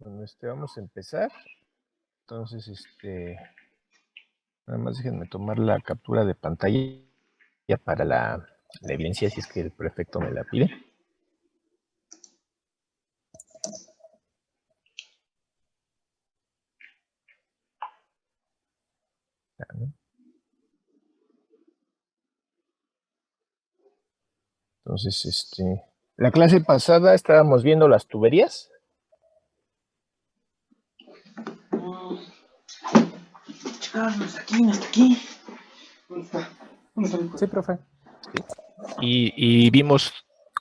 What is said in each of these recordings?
Bueno, vamos a empezar. Entonces, nada más déjenme tomar la captura de pantalla ya para la evidencia, si es que el prefecto me la pide. Entonces, la clase pasada estábamos viendo las tuberías. No está aquí. ¿Dónde está? Sí, profe. Sí. Y vimos,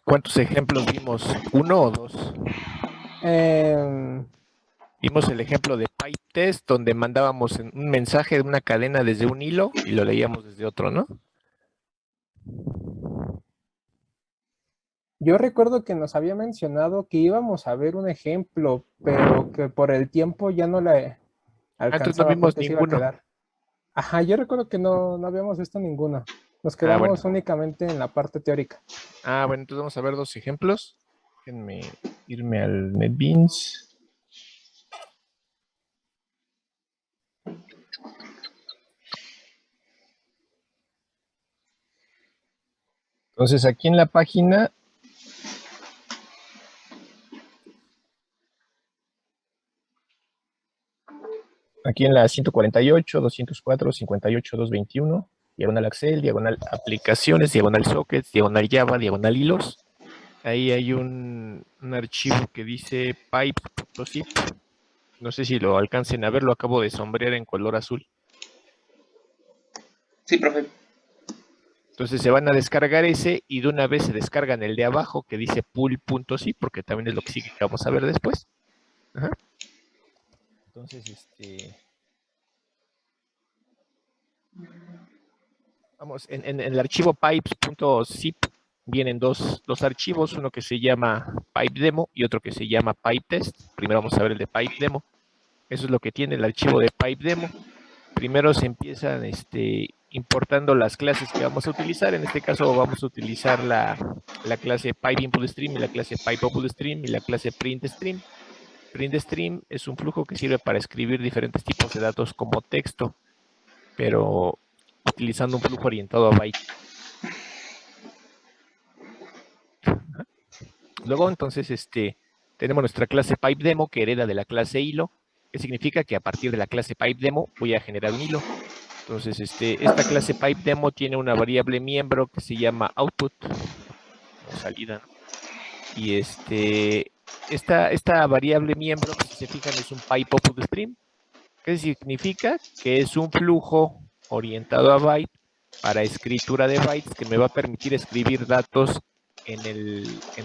¿cuántos ejemplos vimos? ¿Uno o dos? Vimos el ejemplo de pipe test, donde mandábamos un mensaje de una cadena desde un hilo y lo leíamos desde otro, ¿no? Yo recuerdo que nos había mencionado que íbamos a ver un ejemplo, pero que por el tiempo ya no le alcanzaba vimos porque se iba a ninguno. quedar. Ajá, yo recuerdo que no habíamos visto ninguno. Nos quedamos únicamente en la parte teórica. Bueno, entonces vamos a ver dos ejemplos. Déjenme irme al NetBeans. Entonces, aquí en la página, aquí en la 148, 204, 58, 221, diagonal Excel, diagonal aplicaciones, diagonal sockets, diagonal Java, diagonal hilos. Ahí hay un archivo que dice pipe.zip. No sé si lo alcancen a ver, lo acabo de sombrear en color azul. Sí, profe. Entonces se van a descargar ese y de una vez se descargan el de abajo que dice pool.zip, porque también es lo que sigue que vamos a ver después. Ajá. Entonces, vamos, en el archivo pipes.zip vienen dos archivos, uno que se llama pipedemo y otro que se llama pipetest. Primero vamos a ver el de pipedemo. Eso es lo que tiene el archivo de pipedemo. Primero se empiezan importando las clases que vamos a utilizar. En este caso vamos a utilizar la clase PipeInputStream y la clase PipeOutputStream y la clase PrintStream. PrintStream es un flujo que sirve para escribir diferentes tipos de datos como texto, pero utilizando un flujo orientado a byte. Luego, entonces, tenemos nuestra clase PipeDemo que hereda de la clase hilo, que significa que a partir de la clase PipeDemo voy a generar un hilo. Entonces, esta clase PipeDemo tiene una variable miembro que se llama output, o salida, ¿no? Y esta variable miembro, si se fijan, es un PipeOutputStream, que significa que es un flujo orientado a byte para escritura de bytes que me va a permitir escribir datos en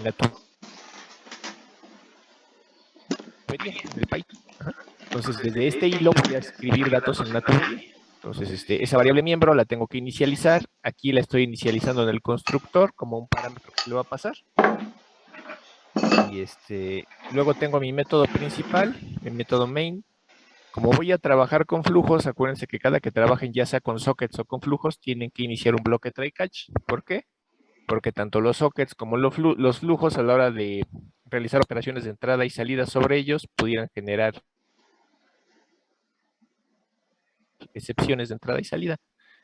la tubería, en el pipe. Ajá. Entonces, desde este hilo voy a escribir datos en una tubería. Entonces, esa variable miembro la tengo que inicializar. Aquí la estoy inicializando en el constructor como un parámetro que se le va a pasar. Y luego tengo mi método principal, mi método main. Como voy a trabajar con flujos, acuérdense que cada que trabajen ya sea con sockets o con flujos, tienen que iniciar un bloque try catch. ¿Por qué? Porque tanto los sockets como los flujos a la hora de realizar operaciones de entrada y salida sobre ellos pudieran generar excepciones de entrada y salida,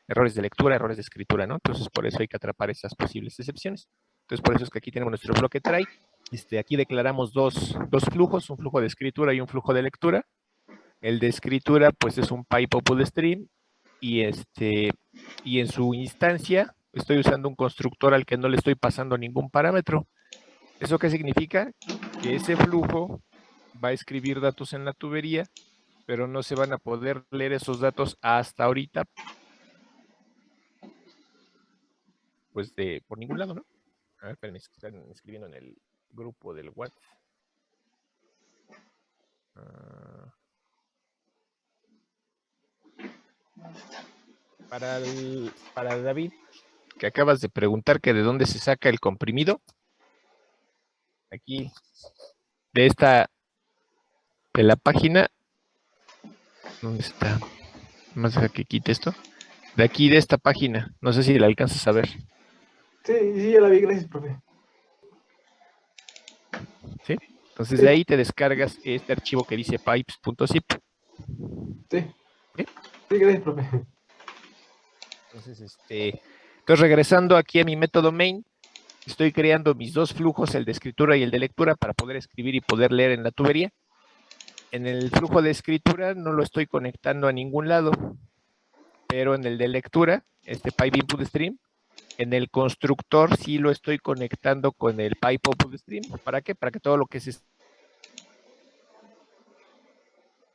errores de lectura, errores de escritura, ¿no? Entonces, por eso hay que atrapar esas posibles excepciones. Entonces, por eso es que aquí tenemos nuestro bloque try. Aquí declaramos dos flujos, un flujo de escritura y un flujo de lectura. El de escritura, pues, es un pipe-output-stream y en su instancia estoy usando un constructor al que no le estoy pasando ningún parámetro. ¿Eso qué significa? Que ese flujo va a escribir datos en la tubería, pero no se van a poder leer esos datos hasta ahorita, pues por ningún lado, ¿no? A ver, espérenme, están escribiendo en el grupo del WhatsApp. Para David, que acabas de preguntar que de dónde se saca el comprimido, aquí, de la página, ¿dónde está? Más deja que quite esto. De aquí, de esta página, no sé si la alcanzas a ver. Sí, ya la vi, gracias, profe. ¿Sí? Entonces de ahí te descargas este archivo que dice pipes.zip. Sí. ¿Sí? Sí, gracias, profe. Entonces, regresando aquí a mi método main, estoy creando mis dos flujos, el de escritura y el de lectura, para poder escribir y poder leer en la tubería. En el flujo de escritura no lo estoy conectando a ningún lado, pero en el de lectura, este pipe input stream, en el constructor sí lo estoy conectando con el pipe output stream. ¿Para qué? Para que todo lo que se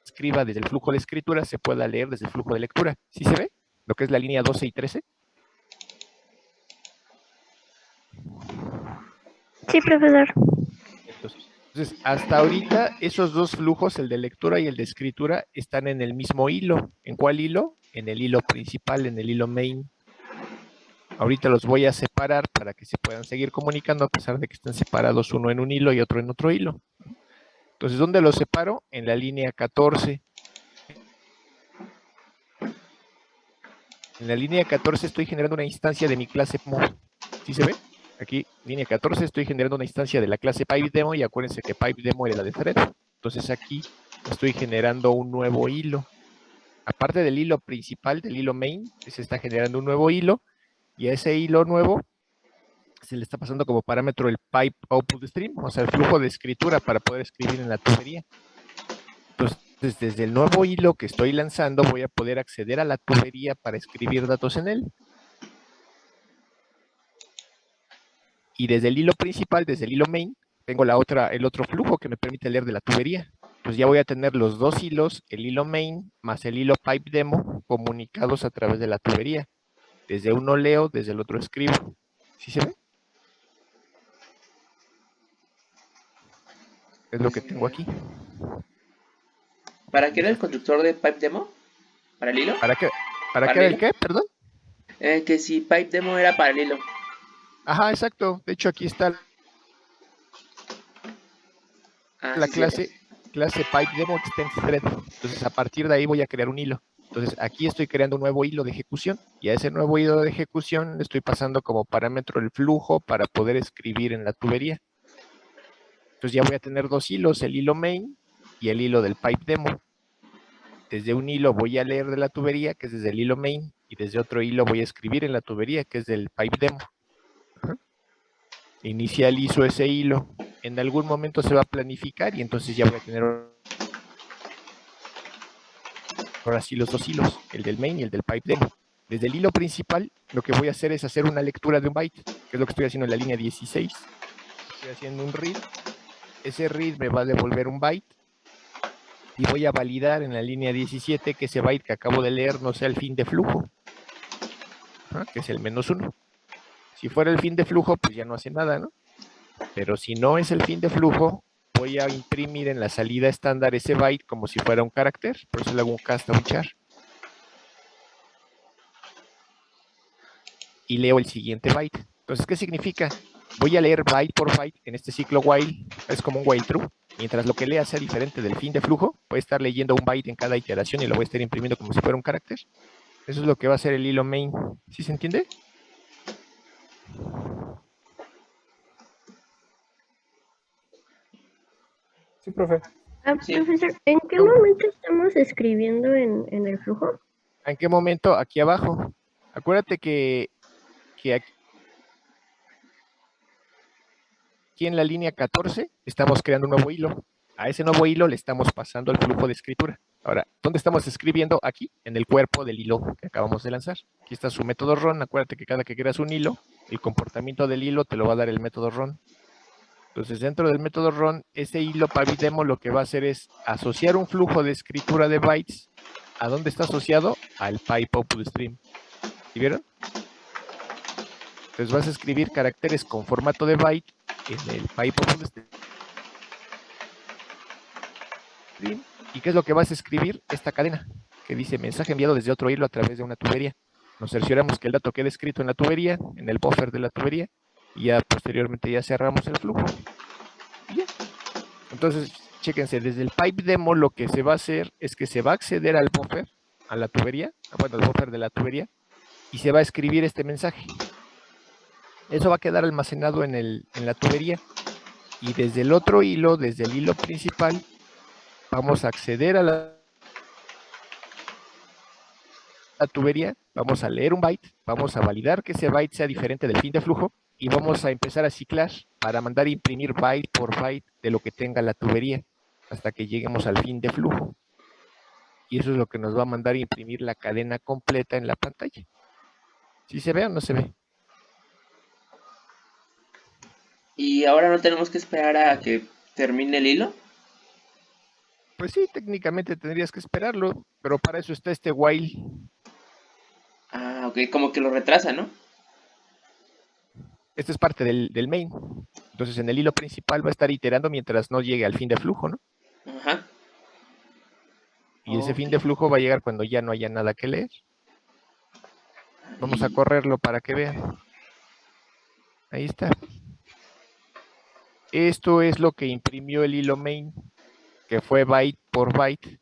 escriba desde el flujo de escritura se pueda leer desde el flujo de lectura. ¿Sí se ve? Lo que es la línea 12 y 13. Sí, profesor. Entonces, hasta ahorita esos dos flujos, el de lectura y el de escritura, están en el mismo hilo. ¿En cuál hilo? En el hilo principal, en el hilo main. Ahorita los voy a separar para que se puedan seguir comunicando a pesar de que estén separados uno en un hilo y otro en otro hilo. Entonces, ¿dónde los separo? En la línea 14. En la línea 14 estoy generando una instancia de mi clase Mo. ¿Sí se ve? Aquí, línea 14, estoy generando una instancia de la clase PipeDemo y acuérdense que PipeDemo era la de thread. Entonces aquí estoy generando un nuevo hilo. Aparte del hilo principal, del hilo main, se está generando un nuevo hilo y a ese hilo nuevo se le está pasando como parámetro el pipe output stream, o sea, el flujo de escritura para poder escribir en la tubería. Entonces, desde el nuevo hilo que estoy lanzando, voy a poder acceder a la tubería para escribir datos en él. Y desde el hilo principal, desde el hilo main, tengo el otro flujo que me permite leer de la tubería. Entonces ya voy a tener los dos hilos, el hilo main más el hilo pipe demo, comunicados a través de la tubería. Desde uno leo, desde el otro escribo. ¿Sí se ve? Es lo que tengo aquí. ¿Para qué era el constructor de PipeDemo? ¿Para el hilo? ¿Para qué ¿Para era el el qué? Perdón. Que si PipeDemo era para el hilo. Ajá, exacto. De hecho, aquí está la Sí, clase PipeDemo extends thread. Entonces, a partir de ahí voy a crear un hilo. Entonces, aquí estoy creando un nuevo hilo de ejecución y a ese nuevo hilo de ejecución le estoy pasando como parámetro el flujo para poder escribir en la tubería. Entonces, ya voy a tener dos hilos, el hilo main y el hilo del pipe demo. Desde un hilo voy a leer de la tubería, que es desde el hilo main, y desde otro hilo voy a escribir en la tubería, que es del pipe demo. Inicializo ese hilo. En algún momento se va a planificar y entonces ya voy a tener ahora sí los dos hilos, el del main y el del pipe demo. Desde el hilo principal, lo que voy a hacer es hacer una lectura de un byte, que es lo que estoy haciendo en la línea 16. Estoy haciendo un read. Ese read me va a devolver un byte y voy a validar en la línea 17 que ese byte que acabo de leer no sea el fin de flujo, que es el -1. Si fuera el fin de flujo, pues ya no hace nada, ¿no? Pero si no es el fin de flujo, voy a imprimir en la salida estándar ese byte como si fuera un carácter, por eso le hago un cast a un char. Y leo el siguiente byte. Entonces, ¿qué significa? Voy a leer byte por byte en este ciclo while, es como un while true. Mientras lo que lea sea diferente del fin de flujo, voy a estar leyendo un byte en cada iteración y lo voy a estar imprimiendo como si fuera un carácter. Eso es lo que va a hacer el hilo main. ¿Sí se entiende? Sí, profe. Sí. Profesor, ¿en qué momento estamos escribiendo en el flujo? ¿En qué momento? Aquí abajo. Acuérdate que aquí en la línea 14 estamos creando un nuevo hilo. A ese nuevo hilo le estamos pasando el flujo de escritura. Ahora, ¿dónde estamos escribiendo? Aquí, en el cuerpo del hilo que acabamos de lanzar. Aquí está su método run. Acuérdate que cada que creas un hilo, el comportamiento del hilo te lo va a dar el método run. Entonces, dentro del método run, ese hilo PipeDemo lo que va a hacer es asociar un flujo de escritura de bytes. ¿A dónde está asociado? Al pipe output stream. ¿Sí vieron? Entonces vas a escribir caracteres con formato de byte en el pipe output stream. ¿Y qué es lo que vas a escribir? Esta cadena que dice mensaje enviado desde otro hilo a través de una tubería. Nos cercioramos que el dato quede escrito en la tubería, en el buffer de la tubería, y ya posteriormente ya cerramos el flujo. Y ya. Entonces, chéquense, desde el pipe demo lo que se va a hacer es que se va a acceder al buffer, a la tubería, bueno, al buffer de la tubería, y se va a escribir este mensaje. Eso va a quedar almacenado en la tubería. Y desde el otro hilo, desde el hilo principal, vamos a acceder a la tubería, vamos a leer un byte, vamos a validar que ese byte sea diferente del fin de flujo y vamos a empezar a ciclar para mandar a imprimir byte por byte de lo que tenga la tubería hasta que lleguemos al fin de flujo. Y eso es lo que nos va a mandar a imprimir la cadena completa en la pantalla. ¿Sí se ve o no se ve? Y ahora no tenemos que esperar a que termine el hilo. Pues sí, técnicamente tendrías que esperarlo, pero para eso está este while. Ah, ok, como que lo retrasa, ¿no? Este es parte del main. Entonces en el hilo principal va a estar iterando mientras no llegue al fin de flujo, ¿no? Ajá. Y ese Ok. fin de flujo va a llegar cuando ya no haya nada que leer. Vamos a correrlo para que vean. Ahí está. Esto es lo que imprimió el hilo main, que fue byte por byte,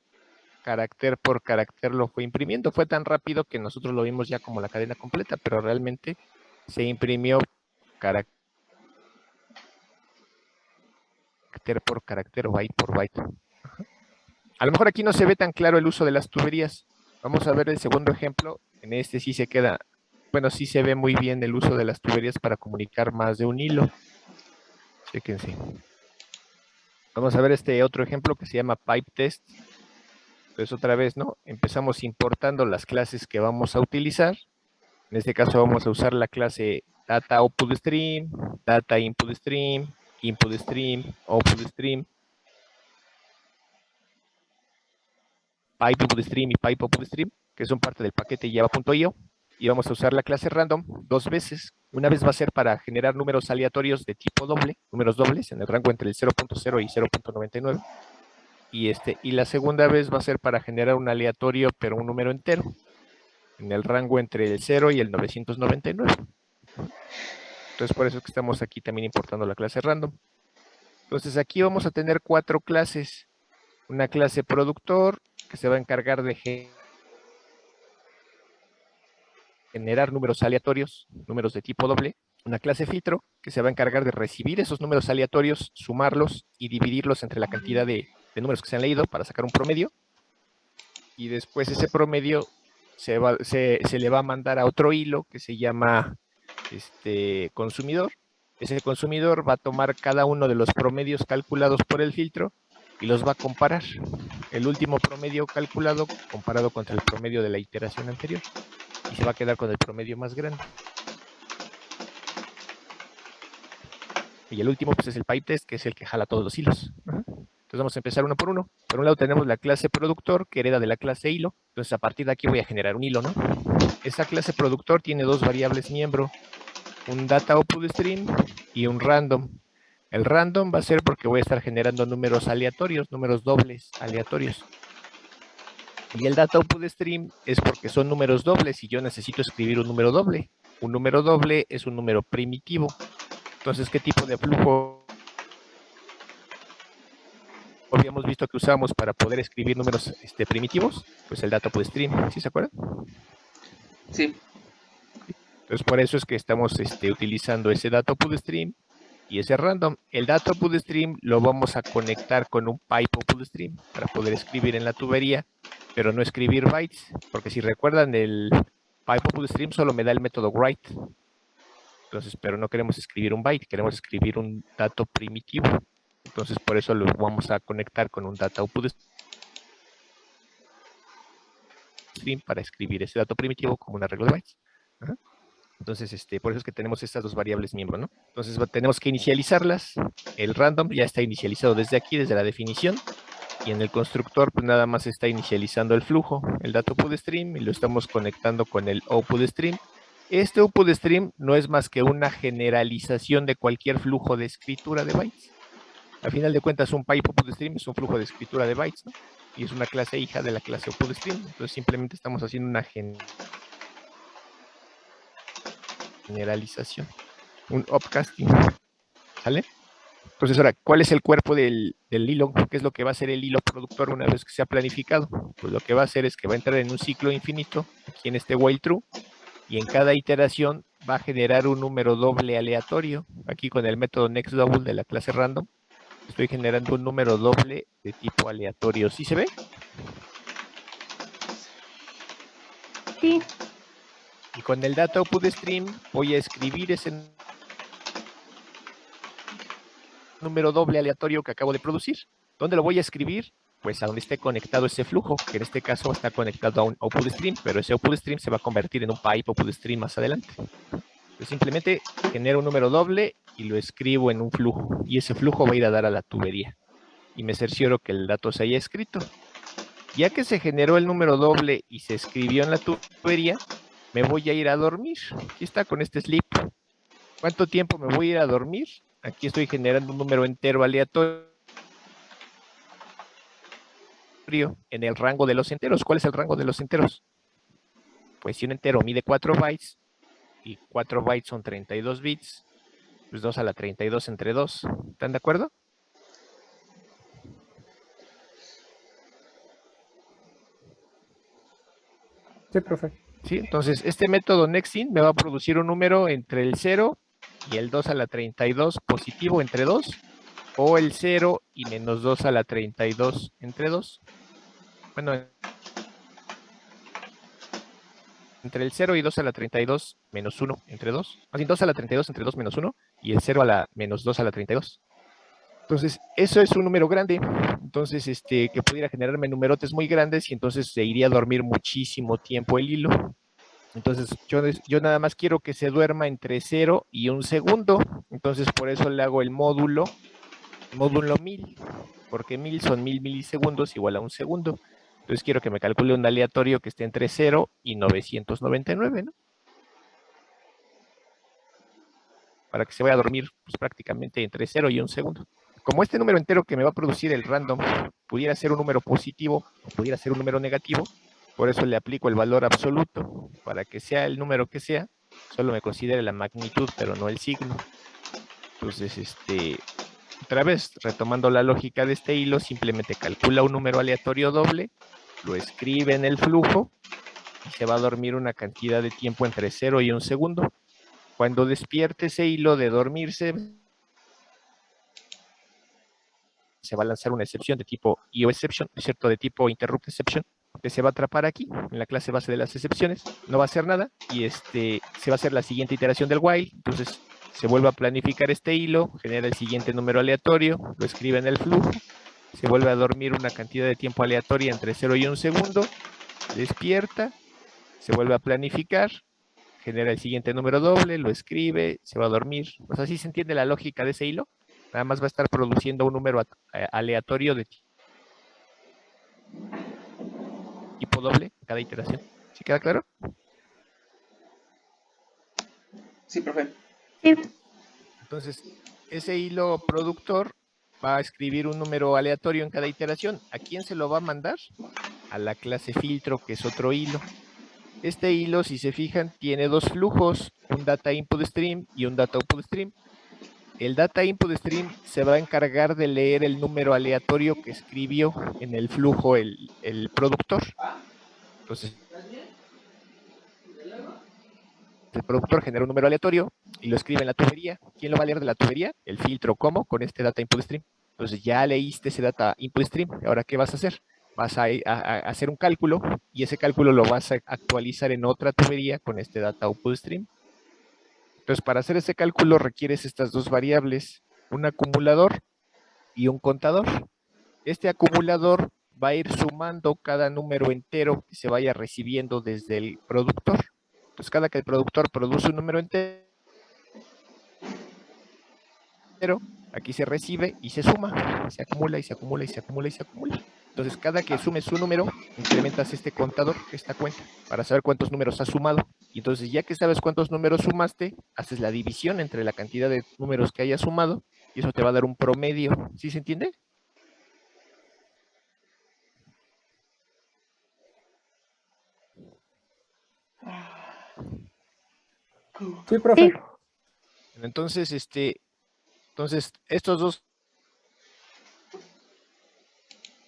carácter por carácter lo fue imprimiendo. Fue tan rápido que nosotros lo vimos ya como la cadena completa, pero realmente se imprimió carácter por carácter, byte por byte. A lo mejor aquí no se ve tan claro el uso de las tuberías. Vamos a ver el segundo ejemplo. En este sí se queda, bueno, sí se ve muy bien el uso de las tuberías para comunicar más de un hilo. Chéquense. Vamos a ver este otro ejemplo que se llama pipe test. Entonces otra vez, ¿no? Empezamos importando las clases que vamos a utilizar. En este caso vamos a usar la clase data output stream, data input stream, output stream, pipe input stream y pipe output stream, que son parte del paquete java.io. Y vamos a usar la clase random dos veces. Una vez va a ser para generar números aleatorios de tipo doble, números dobles en el rango entre el 0.0 y 0.99. Y la segunda vez va a ser para generar un aleatorio, pero un número entero, en el rango entre el 0 y el 999. Entonces por eso es que estamos aquí también importando la clase random. Entonces aquí vamos a tener 4 clases. Una clase productor, que se va a encargar de generar números aleatorios, números de tipo doble. Una clase filtro, que se va a encargar de recibir esos números aleatorios, sumarlos y dividirlos entre la cantidad de números que se han leído para sacar un promedio. Y después ese promedio se le va a mandar a otro hilo que se llama consumidor. Ese consumidor va a tomar cada uno de los promedios calculados por el filtro y los va a comparar. El último promedio calculado comparado contra el promedio de la iteración anterior. Y se va a quedar con el promedio más grande. Y el último pues es el pipe test, que es el que jala todos los hilos. Entonces vamos a empezar uno por uno. Por un lado tenemos la clase productor, que hereda de la clase hilo. Entonces a partir de aquí voy a generar un hilo, ¿no? Esa clase productor tiene dos variables miembro. Un data output stream y un random. El random va a ser porque voy a estar generando números aleatorios, números dobles aleatorios. Y el data output stream es porque son números dobles y yo necesito escribir un número doble. Un número doble es un número primitivo. Entonces, ¿qué tipo de flujo habíamos visto que usamos para poder escribir números primitivos? Pues el data output stream, ¿sí se acuerdan? Sí. Entonces, por eso es que estamos utilizando ese data output stream y ese random. El data output stream lo vamos a conectar con un pipe output stream para poder escribir en la tubería, pero no escribir bytes, porque si recuerdan, el pipe output stream solo me da el método write. Entonces, pero no queremos escribir un byte, queremos escribir un dato primitivo. Entonces, por eso lo vamos a conectar con un data output stream para escribir ese dato primitivo como un arreglo de bytes. Ajá. Entonces, por eso es que tenemos estas dos variables miembro, ¿no? Entonces, tenemos que inicializarlas. El random ya está inicializado desde aquí, desde la definición. Y en el constructor, pues nada más está inicializando el flujo, el data output stream, y lo estamos conectando con el output stream. Este output stream no es más que una generalización de cualquier flujo de escritura de bytes. Al final de cuentas, un pipe output stream es un flujo de escritura de bytes, ¿no? Y es una clase hija de la clase output stream. Entonces, simplemente estamos haciendo una generalización, un upcasting, ¿sale? Entonces ahora, ¿cuál es el cuerpo del hilo? ¿Qué es lo que va a hacer el hilo productor una vez que sea planificado? Pues lo que va a hacer es que va a entrar en un ciclo infinito, aquí en este while true, y en cada iteración va a generar un número doble aleatorio. Aquí con el método nextDouble de la clase random, estoy generando un número doble de tipo aleatorio. ¿Sí se ve? Sí, Y con el data output stream voy a escribir ese número doble aleatorio que acabo de producir. ¿Dónde lo voy a escribir? Pues a donde esté conectado ese flujo, que en este caso está conectado a un output stream, pero ese output stream se va a convertir en un pipe output stream más adelante. Entonces simplemente genero un número doble y lo escribo en un flujo, y ese flujo va a ir a dar a la tubería. Y me cercioro que el dato se haya escrito. Ya que se generó el número doble y se escribió en la tubería, me voy a ir a dormir. Aquí está con este sleep. ¿Cuánto tiempo me voy a ir a dormir? Aquí estoy generando un número entero aleatorio en el rango de los enteros. ¿Cuál es el rango de los enteros? Pues si un entero mide 4 bytes y 4 bytes son 32 bits, pues 2 a la 32 entre 2. ¿Están de acuerdo? Sí, profe. ¿Sí? Entonces, este método nextInt me va a producir un número entre el 0 y el 2 a la 32 positivo entre 2, o el 0 y menos 2 a la 32 entre 2. Bueno, entre el 0 y 2 a la 32 menos 1 entre 2. Más bien 2 a la 32 entre 2 menos 1, y el 0 a la menos 2 a la 32. Entonces, eso es un número grande. Entonces, que pudiera generarme numerotes muy grandes, y entonces se iría a dormir muchísimo tiempo el hilo. Entonces, yo nada más quiero que se duerma entre 0 y 1 segundo. Entonces, por eso le hago el módulo 1000, porque 1000 son 1000 milisegundos igual a 1 segundo. Entonces, quiero que me calcule un aleatorio que esté entre 0 y 999, ¿no? Para que se vaya a dormir pues, prácticamente entre 0 y 1 segundo. Como este número entero que me va a producir el random pudiera ser un número positivo o pudiera ser un número negativo, por eso le aplico el valor absoluto. Para que sea el número que sea, solo me considere la magnitud, pero no el signo. Entonces, otra vez, retomando la lógica de este hilo, simplemente calcula un número aleatorio doble, lo escribe en el flujo y se va a dormir una cantidad de tiempo entre 0 y 1 segundo. Cuando despierte ese hilo de dormirse, se va a lanzar una excepción de tipo IOException, es cierto, de tipo interrupt exception, que se va a atrapar aquí, en la clase base de las excepciones, no va a hacer nada, y se va a hacer la siguiente iteración del while. Entonces se vuelve a planificar este hilo, genera el siguiente número aleatorio, lo escribe en el flujo, se vuelve a dormir una cantidad de tiempo aleatoria entre 0 y 1 segundo, despierta, se vuelve a planificar, genera el siguiente número doble, lo escribe, se va a dormir. O sea, ¿sí se entiende la lógica de ese hilo? Nada más va a estar produciendo un número aleatorio de tipo doble en cada iteración. ¿Sí queda claro? Sí, profe. sí, Entonces, ese hilo productor va a escribir un número aleatorio en cada iteración. ¿A quién se lo va a mandar? A la clase filtro, que es otro hilo. Este hilo, si se fijan, tiene dos flujos, un data input stream y un data output stream. El data input stream se va a encargar de leer el número aleatorio que escribió en el flujo el productor. Entonces, el productor genera un número aleatorio y lo escribe en la tubería. ¿Quién lo va a leer de la tubería? El filtro. ¿Cómo? Con este data input stream. Entonces ya leíste ese data input stream. Ahora, ¿qué vas a hacer? Vas a hacer un cálculo, y ese cálculo lo vas a actualizar en otra tubería con este data output stream. Entonces, para hacer ese cálculo requieres estas dos variables, un acumulador y un contador. Este acumulador va a ir sumando cada número entero que se vaya recibiendo desde el productor. Entonces, cada que el productor produce un número entero, aquí se recibe y se suma, se acumula y se acumula y se acumula y se acumula. Entonces, cada que sumes un número, incrementas este contador, esta cuenta, para saber cuántos números has sumado. Y entonces, ya que sabes cuántos números sumaste, haces la división entre la cantidad de números que hayas sumado, y eso te va a dar un promedio. ¿Sí se entiende? Sí, profe. sí, Entonces, estos dos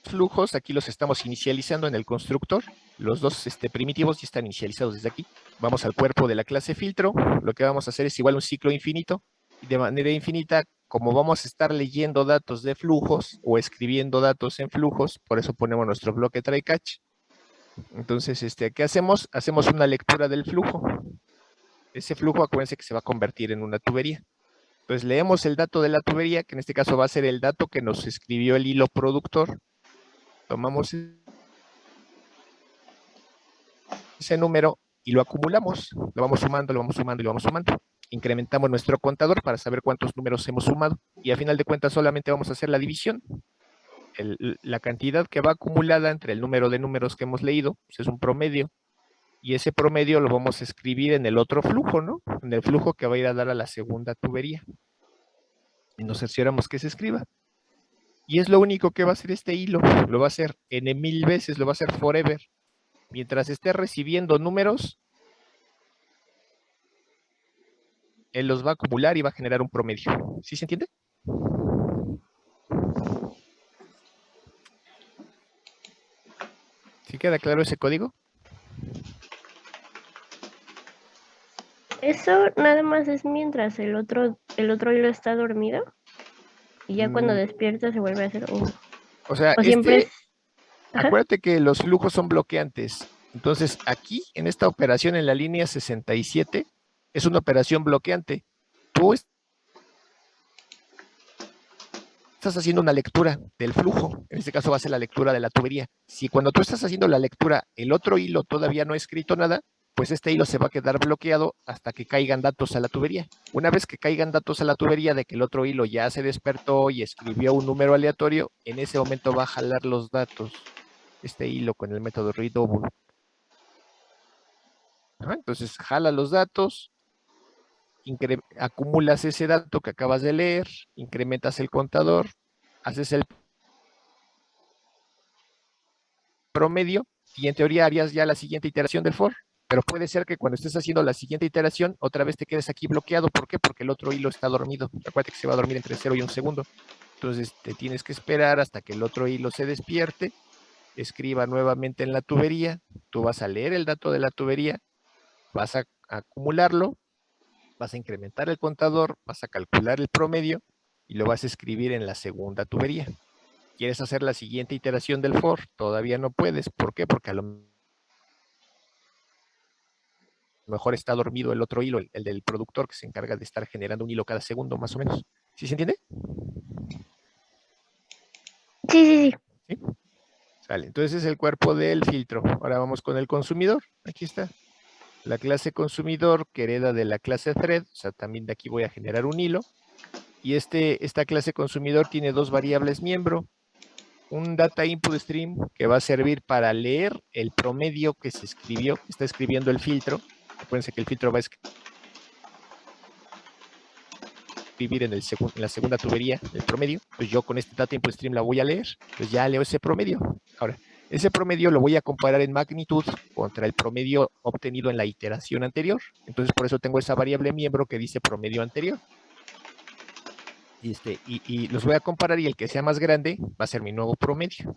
flujos aquí los estamos inicializando en el constructor, Los dos primitivos ya están inicializados desde aquí. Vamos al cuerpo de la clase filtro. Lo que vamos a hacer es igual un ciclo infinito. Y de manera infinita, como vamos a estar leyendo datos de flujos o escribiendo datos en flujos, por eso ponemos nuestro bloque try catch. Entonces, ¿qué hacemos? Hacemos una lectura del flujo. Ese flujo, acuérdense que se va a convertir en una tubería. Entonces, leemos el dato de la tubería, que en este caso va a ser el dato que nos escribió el hilo productor. Tomamos ese número y lo acumulamos. Lo vamos sumando, lo vamos sumando y lo vamos sumando. Incrementamos nuestro contador para saber cuántos números hemos sumado. Y a final de cuentas solamente vamos a hacer la división. La cantidad que va acumulada entre el número de números que hemos leído, pues es un promedio. Y ese promedio lo vamos a escribir en el otro flujo, ¿no? En el flujo que va a ir a dar a la segunda tubería. Y nos cercioramos que se escriba. Y es lo único que va a hacer este hilo. Lo va a hacer n 1000 veces, lo va a hacer forever. Mientras esté recibiendo números, él los va a acumular y va a generar un promedio. ¿Sí se entiende? ¿Sí queda claro ese código? Eso nada más es mientras el otro hilo está dormido. Y ya cuando despierta se vuelve a hacer uno. O sea, O siempre es... Ajá. acuérdate que los flujos son bloqueantes. Entonces, aquí, en esta operación en la línea 67, es una operación bloqueante. Tú estás haciendo una lectura del flujo. En este caso va a ser la lectura de la tubería. Si cuando tú estás haciendo la lectura, el otro hilo todavía no ha escrito nada, pues este hilo se va a quedar bloqueado hasta que caigan datos a la tubería. Una vez que caigan datos a la tubería de que el otro hilo ya se despertó y escribió un número aleatorio, en ese momento va a jalar los datos, este hilo con el método redouble. Entonces jala los datos, acumulas ese dato que acabas de leer, incrementas el contador, haces el promedio y en teoría harías ya la siguiente iteración del for. Pero puede ser que cuando estés haciendo la siguiente iteración, otra vez te quedes aquí bloqueado. ¿Por qué? Porque el otro hilo está dormido. Acuérdate que se va a dormir entre 0 y 1 segundo. Entonces te tienes que esperar hasta que el otro hilo se despierte, escriba nuevamente en la tubería, tú vas a leer el dato de la tubería, vas a acumularlo, vas a incrementar el contador, vas a calcular el promedio y lo vas a escribir en la segunda tubería. ¿Quieres hacer la siguiente iteración del for? Todavía no puedes. ¿Por qué? Porque a lo mejor está dormido el otro hilo, el del productor, que se encarga de estar generando un hilo cada segundo, más o menos. ¿Sí se entiende? Sí. ¿Sí? Sale. Entonces es el cuerpo del filtro. Ahora vamos con el consumidor. Aquí está. La clase consumidor que hereda de la clase thread. O sea, también de aquí voy a generar un hilo. Y esta clase consumidor tiene dos variables miembro. Un data input stream que va a servir para leer el promedio que se escribió, está escribiendo el filtro. Acuérdense que el filtro va a escribir en la segunda tubería el promedio. Pues yo con este data input stream la voy a leer. Pues ya leo ese promedio. Ahora, ese promedio lo voy a comparar en magnitud contra el promedio obtenido en la iteración anterior. Entonces, por eso tengo esa variable miembro que dice promedio anterior. Y los voy a comparar y el que sea más grande va a ser mi nuevo promedio.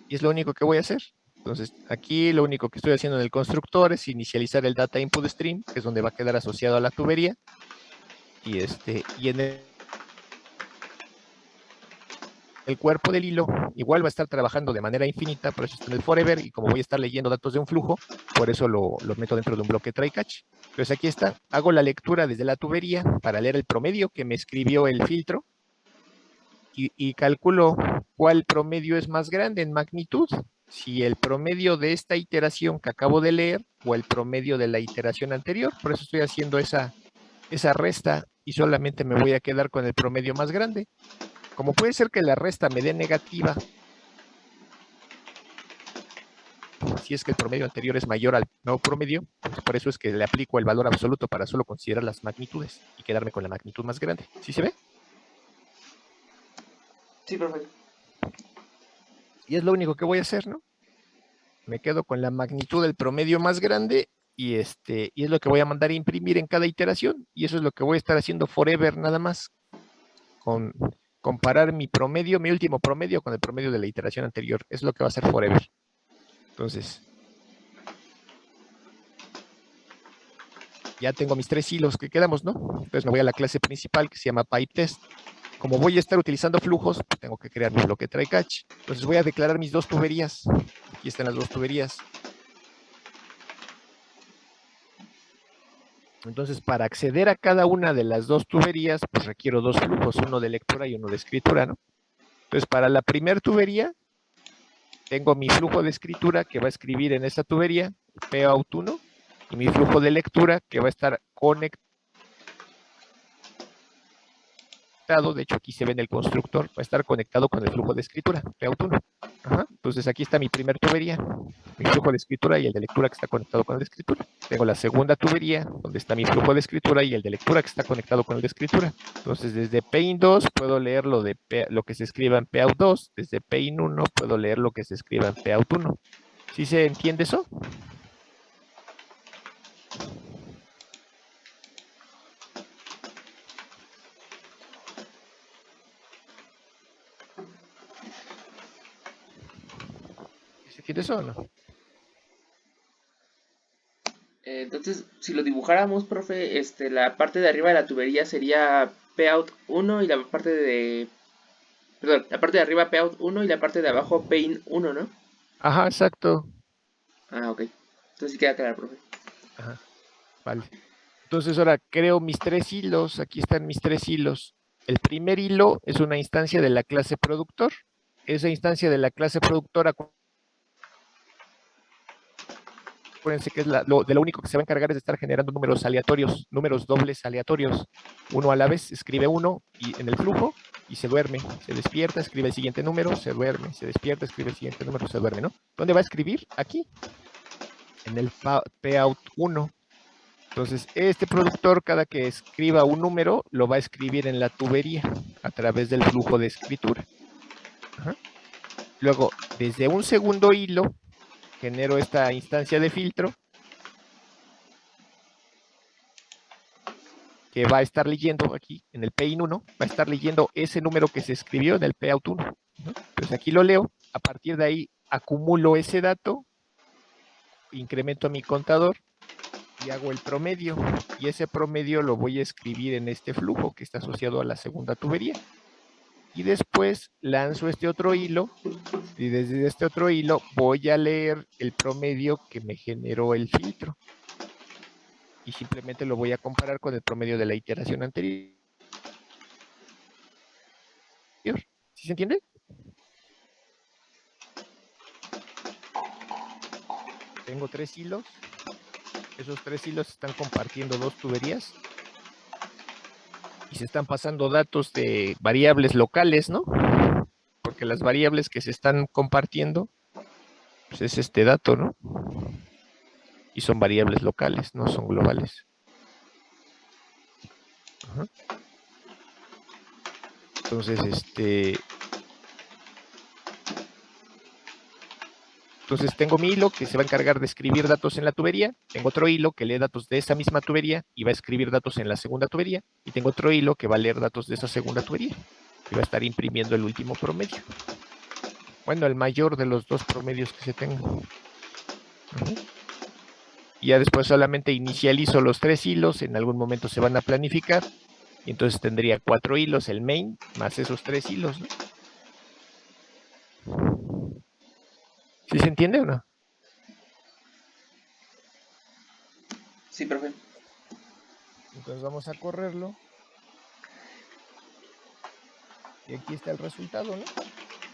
Y es lo único que voy a hacer. Entonces, aquí lo único que estoy haciendo en el constructor es inicializar el data input stream, que es donde va a quedar asociado a la tubería. Y en el cuerpo del hilo igual va a estar trabajando de manera infinita, por eso está en el forever, y como voy a estar leyendo datos de un flujo, por eso lo meto dentro de un bloque try catch. Entonces aquí está, hago la lectura desde la tubería para leer el promedio que me escribió el filtro y calculo cuál promedio es más grande en magnitud, si el promedio de esta iteración que acabo de leer o el promedio de la iteración anterior. Por eso estoy haciendo esa resta y solamente me voy a quedar con el promedio más grande. Como puede ser que la resta me dé negativa, si es que el promedio anterior es mayor al nuevo promedio, pues por eso es que le aplico el valor absoluto para solo considerar las magnitudes y quedarme con la magnitud más grande. ¿Sí se ve? Sí, perfecto. Y es lo único que voy a hacer, ¿no? Me quedo con la magnitud del promedio más grande y es lo que voy a mandar a imprimir en cada iteración, y eso es lo que voy a estar haciendo forever nada más, comparar mi promedio, mi último promedio con el promedio de la iteración anterior. Es lo que va a hacer forever. Entonces, ya tengo mis 3 hilos que quedamos, ¿no? Entonces me voy a la clase principal que se llama PyTest. Como voy a estar utilizando flujos, pues tengo que crear mi bloque try catch. Entonces voy a declarar mis 2 tuberías. Aquí están las 2 tuberías. Entonces, para acceder a cada una de las 2 tuberías, pues requiero 2 flujos, uno de lectura y uno de escritura, ¿no? Entonces, para la primera tubería, tengo mi flujo de escritura que va a escribir en esa tubería, Pout 1, y mi flujo de lectura que va a estar conectado. De hecho, aquí se ve en el constructor, va a estar conectado con el flujo de escritura, Pout 1. Entonces, aquí está mi primer tubería, mi flujo de escritura y el de lectura que está conectado con el de escritura. Tengo la segunda tubería, donde está mi flujo de escritura y el de lectura que está conectado con el de escritura. Entonces, desde PIN 2 puedo leer lo que se escriba en Pout 2, desde PIN 1 puedo leer lo que se escriba en Pout 1. ¿Sí se entiende eso? ¿Se entiende eso o no? Entonces, si lo dibujáramos, profe, la parte de arriba de la tubería sería Pout 1 y la parte de... Perdón, la parte de arriba Pout 1 y la parte de abajo Pain 1, ¿no? Ajá, exacto. Ah, ok. Entonces sí queda claro, profe. Ajá, vale. Entonces ahora creo mis 3 hilos. Aquí están mis 3 hilos. El primer hilo es una instancia de la clase productor. Esa instancia de la clase productora, acuérdense que es de lo único que se va a encargar es de estar generando números aleatorios, números dobles aleatorios. Uno a la vez, escribe uno y en el flujo y se duerme. Se despierta, escribe el siguiente número, se duerme. Se despierta, escribe el siguiente número, se duerme, ¿no? ¿Dónde va a escribir? Aquí, en el Pout 1. Entonces, este productor, cada que escriba un número, lo va a escribir en la tubería a través del flujo de escritura. Luego, desde un segundo hilo, genero esta instancia de filtro que va a estar leyendo aquí en el PIN 1, va a estar leyendo ese número que se escribió en el Pout 1. Entonces, aquí lo leo, a partir de ahí acumulo ese dato, incremento mi contador y hago el promedio, y ese promedio lo voy a escribir en este flujo que está asociado a la segunda tubería. Y después lanzo este otro hilo, y desde este otro hilo voy a leer el promedio que me generó el filtro. Y simplemente lo voy a comparar con el promedio de la iteración anterior. ¿Sí se entiende? Tengo 3 hilos. Esos 3 hilos están compartiendo 2 tuberías. Y se están pasando datos de variables locales, ¿no? Porque las variables que se están compartiendo, pues es este dato, ¿no? Y son variables locales, no son globales. Ajá. Entonces, entonces tengo mi hilo que se va a encargar de escribir datos en la tubería, tengo otro hilo que lee datos de esa misma tubería y va a escribir datos en la segunda tubería, y tengo otro hilo que va a leer datos de esa segunda tubería y va a estar imprimiendo el último promedio. Bueno, el mayor de los 2 promedios que se tengan. Y ya después solamente inicializo los 3 hilos, en algún momento se van a planificar, y entonces tendría 4 hilos, el main, más esos 3 hilos, ¿no? ¿Sí se entiende o no? Sí, profe. Entonces vamos a correrlo. Y aquí está el resultado, ¿no?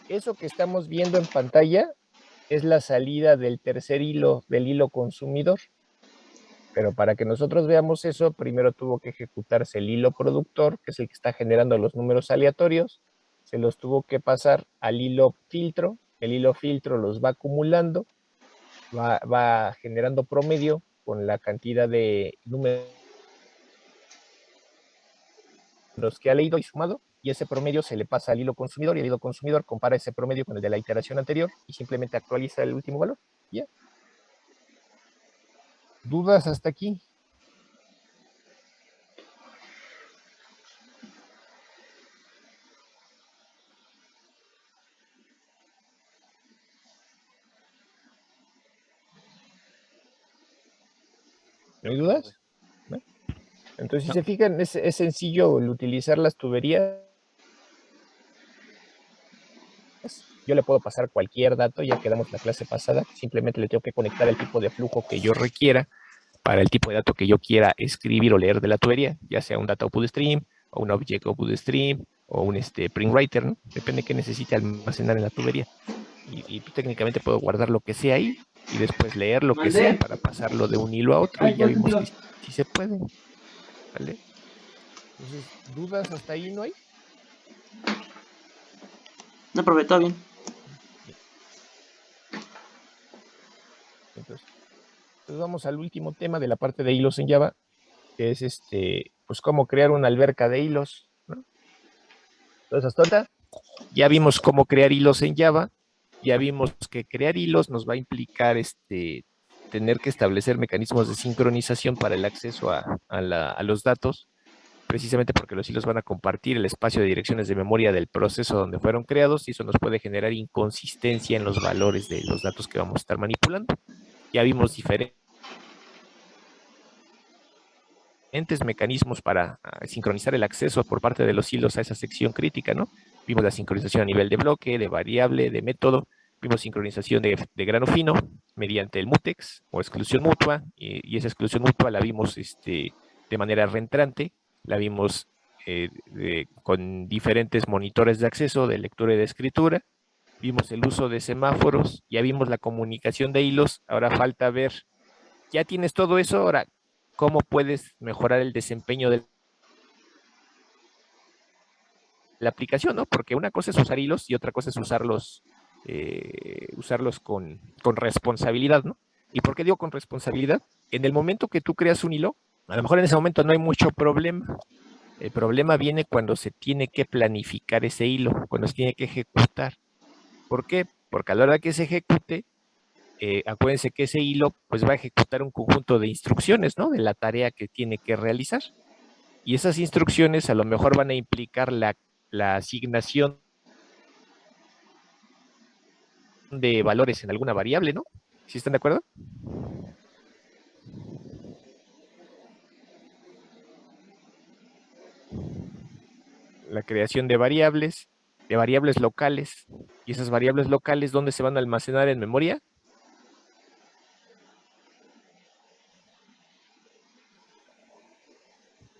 Eso que estamos viendo en pantalla es la salida del tercer hilo, del hilo consumidor. Pero para que nosotros veamos eso, primero tuvo que ejecutarse el hilo productor, que es el que está generando los números aleatorios. Se los tuvo que pasar al hilo filtro. El hilo filtro los va acumulando, va generando promedio con la cantidad de números que ha leído y sumado, y ese promedio se le pasa al hilo consumidor, y el hilo consumidor compara ese promedio con el de la iteración anterior y simplemente actualiza el último valor. ¿Ya? ¿Dudas hasta aquí? ¿No hay dudas? ¿No? Entonces, si se fijan, es sencillo el utilizar las tuberías. Yo le puedo pasar cualquier dato, ya quedamos la clase pasada, simplemente le tengo que conectar el tipo de flujo que yo requiera para el tipo de dato que yo quiera escribir o leer de la tubería, ya sea un data output stream, o un object output stream, o un print writer, ¿no? Depende de qué necesite almacenar en la tubería. Y técnicamente puedo guardar lo que sea ahí, y después leer lo que sea para pasarlo de un hilo a otro, y ya vimos que sí se puede. ¿Vale? Entonces, ¿dudas hasta ahí no hay? No, profe, todo bien. Entonces vamos al último tema de la parte de hilos en Java, que es pues cómo crear una alberca de hilos, ¿no? Entonces, hasta ahora ya vimos cómo crear hilos en Java, ya vimos que crear hilos nos va a implicar tener que establecer mecanismos de sincronización para el acceso a los datos, precisamente porque los hilos van a compartir el espacio de direcciones de memoria del proceso donde fueron creados, y eso nos puede generar inconsistencia en los valores de los datos que vamos a estar manipulando. Ya vimos diferentes mecanismos para sincronizar el acceso por parte de los hilos a esa sección crítica, ¿no? Vimos la sincronización a nivel de bloque, de variable, de método. Vimos sincronización de grano fino mediante el mutex o exclusión mutua, y esa exclusión mutua la vimos de manera reentrante, la vimos con diferentes monitores de acceso, de lectura y de escritura. Vimos el uso de semáforos, ya vimos la comunicación de hilos. Ahora falta ver, ya tienes todo eso, ahora, ¿cómo puedes mejorar el desempeño de la aplicación, ¿no? Porque una cosa es usar hilos y otra cosa es usarlos con responsabilidad, ¿no? ¿Y por qué digo con responsabilidad? En el momento que tú creas un hilo, a lo mejor en ese momento no hay mucho problema. El problema viene cuando se tiene que planificar ese hilo, cuando se tiene que ejecutar. ¿Por qué? Porque a la hora que se ejecute, acuérdense que ese hilo pues va a ejecutar un conjunto de instrucciones, ¿no? De la tarea que tiene que realizar. Y esas instrucciones a lo mejor van a implicar la asignación de valores en alguna variable, ¿no? ¿Sí están de acuerdo? La creación de variables locales. ¿Y esas variables locales dónde se van a almacenar en memoria?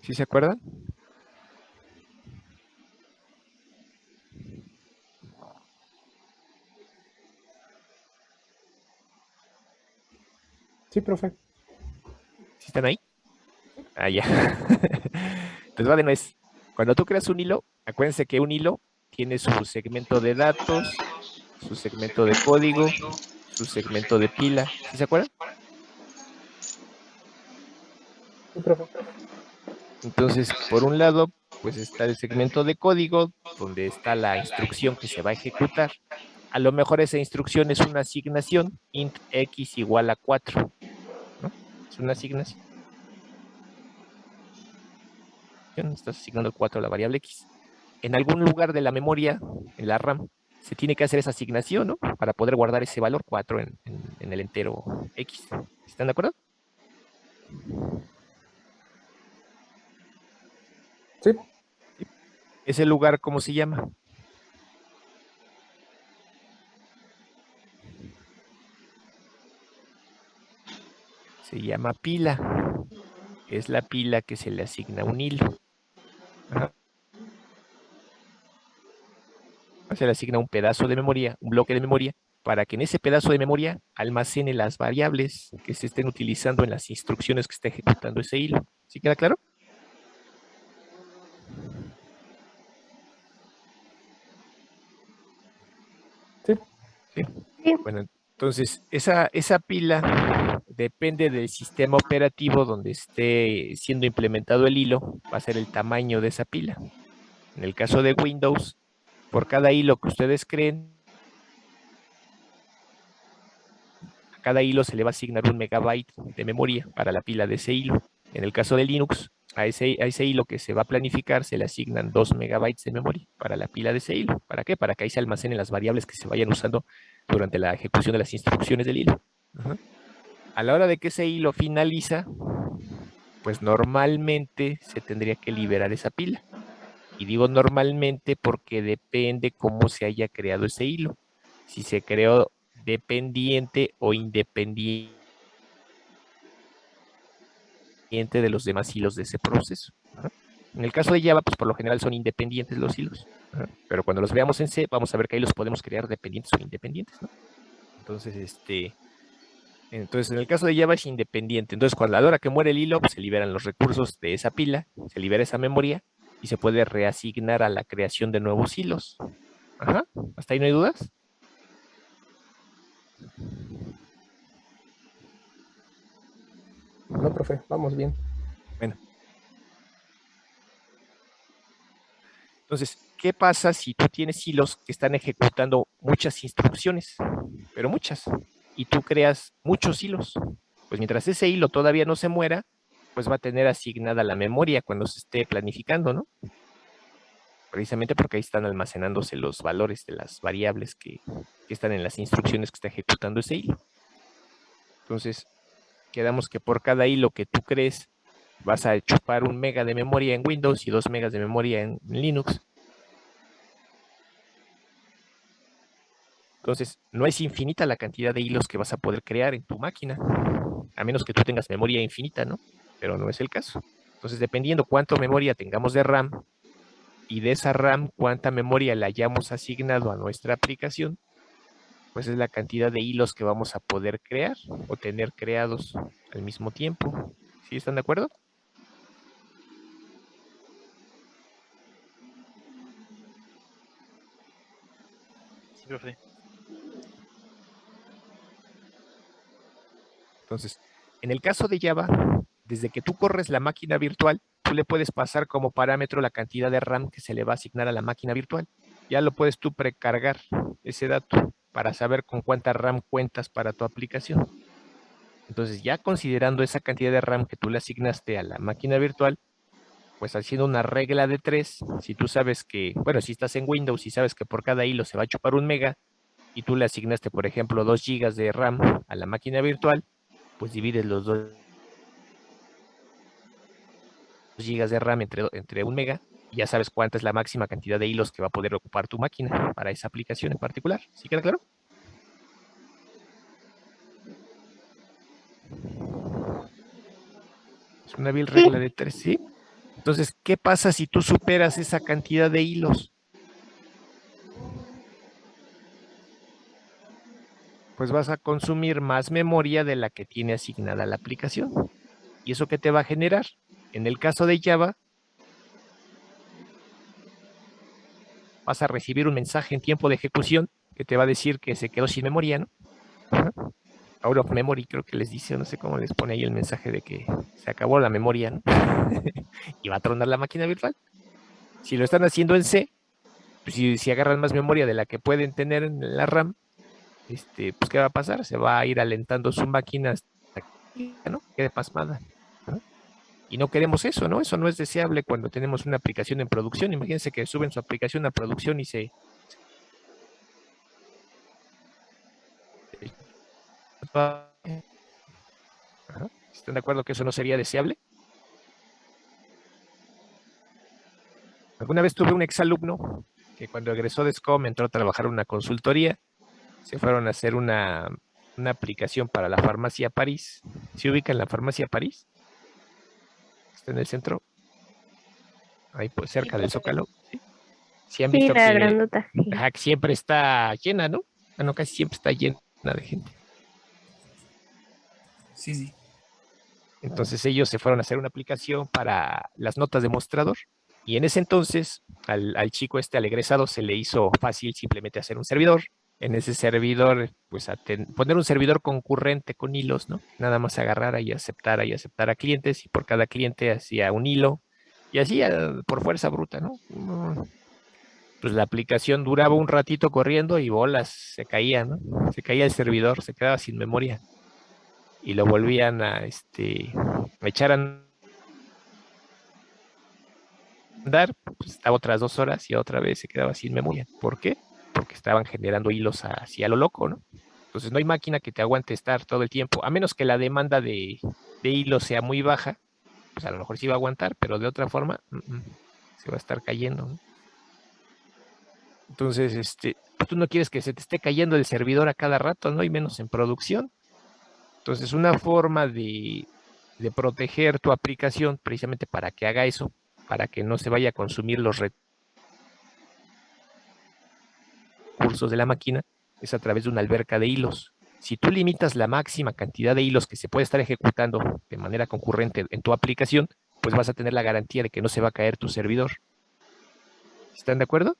¿Sí se acuerdan? Sí, profe. ¿Sí están ahí? Ah, ya. Entonces va de nuez. Cuando tú creas un hilo, acuérdense que un hilo tiene su segmento de datos, su segmento de código, su segmento de pila. ¿Sí se acuerdan? Sí, profe. Entonces, por un lado, pues está el segmento de código, donde está la instrucción que se va a ejecutar. A lo mejor esa instrucción es una asignación, int x igual a 4, ¿no? Es una asignación. Estás asignando 4 a la variable x. En algún lugar de la memoria, en la RAM, se tiene que hacer esa asignación, ¿no? Para poder guardar ese valor 4 en el entero x. ¿Están de acuerdo? Sí. ¿Ese lugar cómo se llama? Se llama pila. Es la pila que se le asigna un hilo. Ajá. Se le asigna un pedazo de memoria, un bloque de memoria, para que en ese pedazo de memoria almacene las variables que se estén utilizando en las instrucciones que está ejecutando ese hilo. ¿Sí queda claro? Sí. Sí. Sí. Bueno, entonces esa pila depende del sistema operativo donde esté siendo implementado el hilo, va a ser el tamaño de esa pila. En el caso de Windows, por cada hilo que ustedes creen, a cada hilo se le va a asignar 1 megabyte de memoria para la pila de ese hilo. En el caso de Linux, a ese hilo que se va a planificar se le asignan 2 megabytes de memoria para la pila de ese hilo. ¿Para qué? Para que ahí se almacenen las variables que se vayan usando durante la ejecución de las instrucciones del hilo. A la hora de que ese hilo finaliza, pues normalmente se tendría que liberar esa pila. Y digo normalmente porque depende cómo se haya creado ese hilo. Si se creó dependiente o independiente de los demás hilos de ese proceso. Ajá. En el caso de Java, pues por lo general son independientes los hilos. Ajá. Pero cuando los veamos en C, vamos a ver que ahí los podemos crear dependientes o independientes, ¿no? Entonces, en el caso de Java es independiente. Entonces, cuando a la hora que muere el hilo, pues, se liberan los recursos de esa pila, se libera esa memoria y se puede reasignar a la creación de nuevos hilos. Ajá. ¿Hasta ahí no hay dudas? No, profe, vamos bien. Bueno. Entonces, ¿qué pasa si tú tienes hilos que están ejecutando muchas instrucciones? Pero muchas. Y tú creas muchos hilos. Pues mientras ese hilo todavía no se muera, pues va a tener asignada la memoria cuando se esté planificando, ¿no? Precisamente porque ahí están almacenándose los valores de las variables que están en las instrucciones que está ejecutando ese hilo. Entonces, quedamos que por cada hilo que tú crees, vas a chupar 1 mega de memoria en Windows y 2 megas de memoria en Linux. Entonces, no es infinita la cantidad de hilos que vas a poder crear en tu máquina, a menos que tú tengas memoria infinita, ¿no? Pero no es el caso. Entonces, dependiendo cuánta memoria tengamos de RAM y de esa RAM cuánta memoria le hayamos asignado a nuestra aplicación, pues es la cantidad de hilos que vamos a poder crear o tener creados al mismo tiempo. ¿Sí están de acuerdo? Sí, profe. Entonces, en el caso de Java, desde que tú corres la máquina virtual, tú le puedes pasar como parámetro la cantidad de RAM que se le va a asignar a la máquina virtual. Ya lo puedes tú precargar ese dato para saber con cuánta RAM cuentas para tu aplicación. Entonces, ya considerando esa cantidad de RAM que tú le asignaste a la máquina virtual, pues haciendo una regla de 3, si tú sabes que, bueno, si estás en Windows y sabes que por cada hilo se va a chupar 1 mega y tú le asignaste, por ejemplo, 2 gigas de RAM a la máquina virtual, pues divides los 2 gigas de RAM entre 1 mega y ya sabes cuánta es la máxima cantidad de hilos que va a poder ocupar tu máquina para esa aplicación en particular. ¿Sí queda claro? Es una vil regla de 3, ¿sí? Entonces, ¿qué pasa si tú superas esa cantidad de hilos? Pues vas a consumir más memoria de la que tiene asignada la aplicación. ¿Y eso qué te va a generar? En el caso de Java, vas a recibir un mensaje en tiempo de ejecución que te va a decir que se quedó sin memoria, ¿no? Ajá. Out of memory, creo que les dice, no sé cómo les pone ahí el mensaje de que se acabó la memoria, ¿no? Y va a tronar la máquina virtual. Si lo están haciendo en C, pues si agarran más memoria de la que pueden tener en la RAM, pues ¿qué va a pasar? Se va a ir alentando su máquina hasta que, ¿no?, quede pasmada, ¿no? Y no queremos eso, ¿no? Eso no es deseable cuando tenemos una aplicación en producción. Imagínense que suben su aplicación a producción y se... Ajá. ¿Están de acuerdo que eso no sería deseable? Alguna vez tuve un exalumno que cuando egresó de SCOM entró a trabajar en una consultoría. Se fueron a hacer una aplicación para la farmacia París. ¿Se ubica en la farmacia París? Está en el centro. Ahí pues cerca del Zócalo. ¿Sí? Sí han Sí, visto la que, grandota. Sí. ajá, que siempre está llena, ¿no? Bueno, casi siempre está llena de gente. Sí, sí. Entonces ellos se fueron a hacer una aplicación para las notas de mostrador. Y en ese entonces al chico al egresado se le hizo fácil simplemente hacer un servidor. En ese servidor, pues poner un servidor concurrente con hilos, ¿no? Nada más agarrara y aceptara clientes y por cada cliente hacía un hilo y hacía por fuerza bruta, ¿no? Pues la aplicación duraba un ratito corriendo y bolas, se caía, ¿no? Se caía el servidor, se quedaba sin memoria y lo volvían a echar a andar, pues estaba otras 2 horas y otra vez se quedaba sin memoria. ¿Por qué? Porque estaban generando hilos así a lo loco, ¿no? Entonces no hay máquina que te aguante estar todo el tiempo, a menos que la demanda de hilos sea muy baja, pues a lo mejor sí va a aguantar, pero de otra forma se va a estar cayendo, ¿no? Entonces, tú no quieres que se te esté cayendo el servidor a cada rato, ¿no? Y menos en producción. Entonces, una forma de proteger tu aplicación precisamente para que haga eso, para que no se vaya a consumir los recursos de la máquina, es a través de una alberca de hilos. Si tú limitas la máxima cantidad de hilos que se puede estar ejecutando de manera concurrente en tu aplicación, pues vas a tener la garantía de que no se va a caer tu servidor. ¿Están de acuerdo?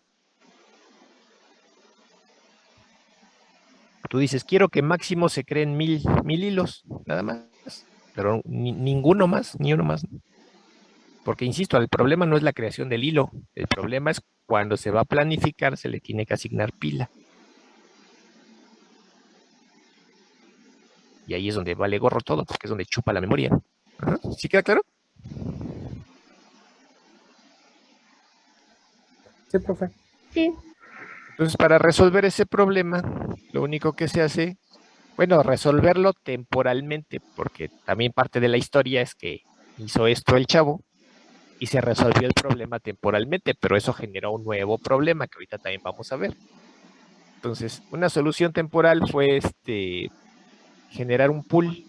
Tú dices, quiero que máximo se creen 1000 hilos, nada más, pero ninguno más, ni uno más. Porque, insisto, el problema no es la creación del hilo, el problema es cuando se va a planificar, se le tiene que asignar pila. Y ahí es donde vale gorro todo, porque es donde chupa la memoria. Ajá. ¿Sí queda claro? Sí, profe. Sí, Entonces, para resolver ese problema, lo único que se hace, bueno, resolverlo temporalmente, porque también parte de la historia es que hizo esto el chavo y se resolvió el problema temporalmente, pero eso generó un nuevo problema que ahorita también vamos a ver. Entonces, una solución temporal fue generar un pool,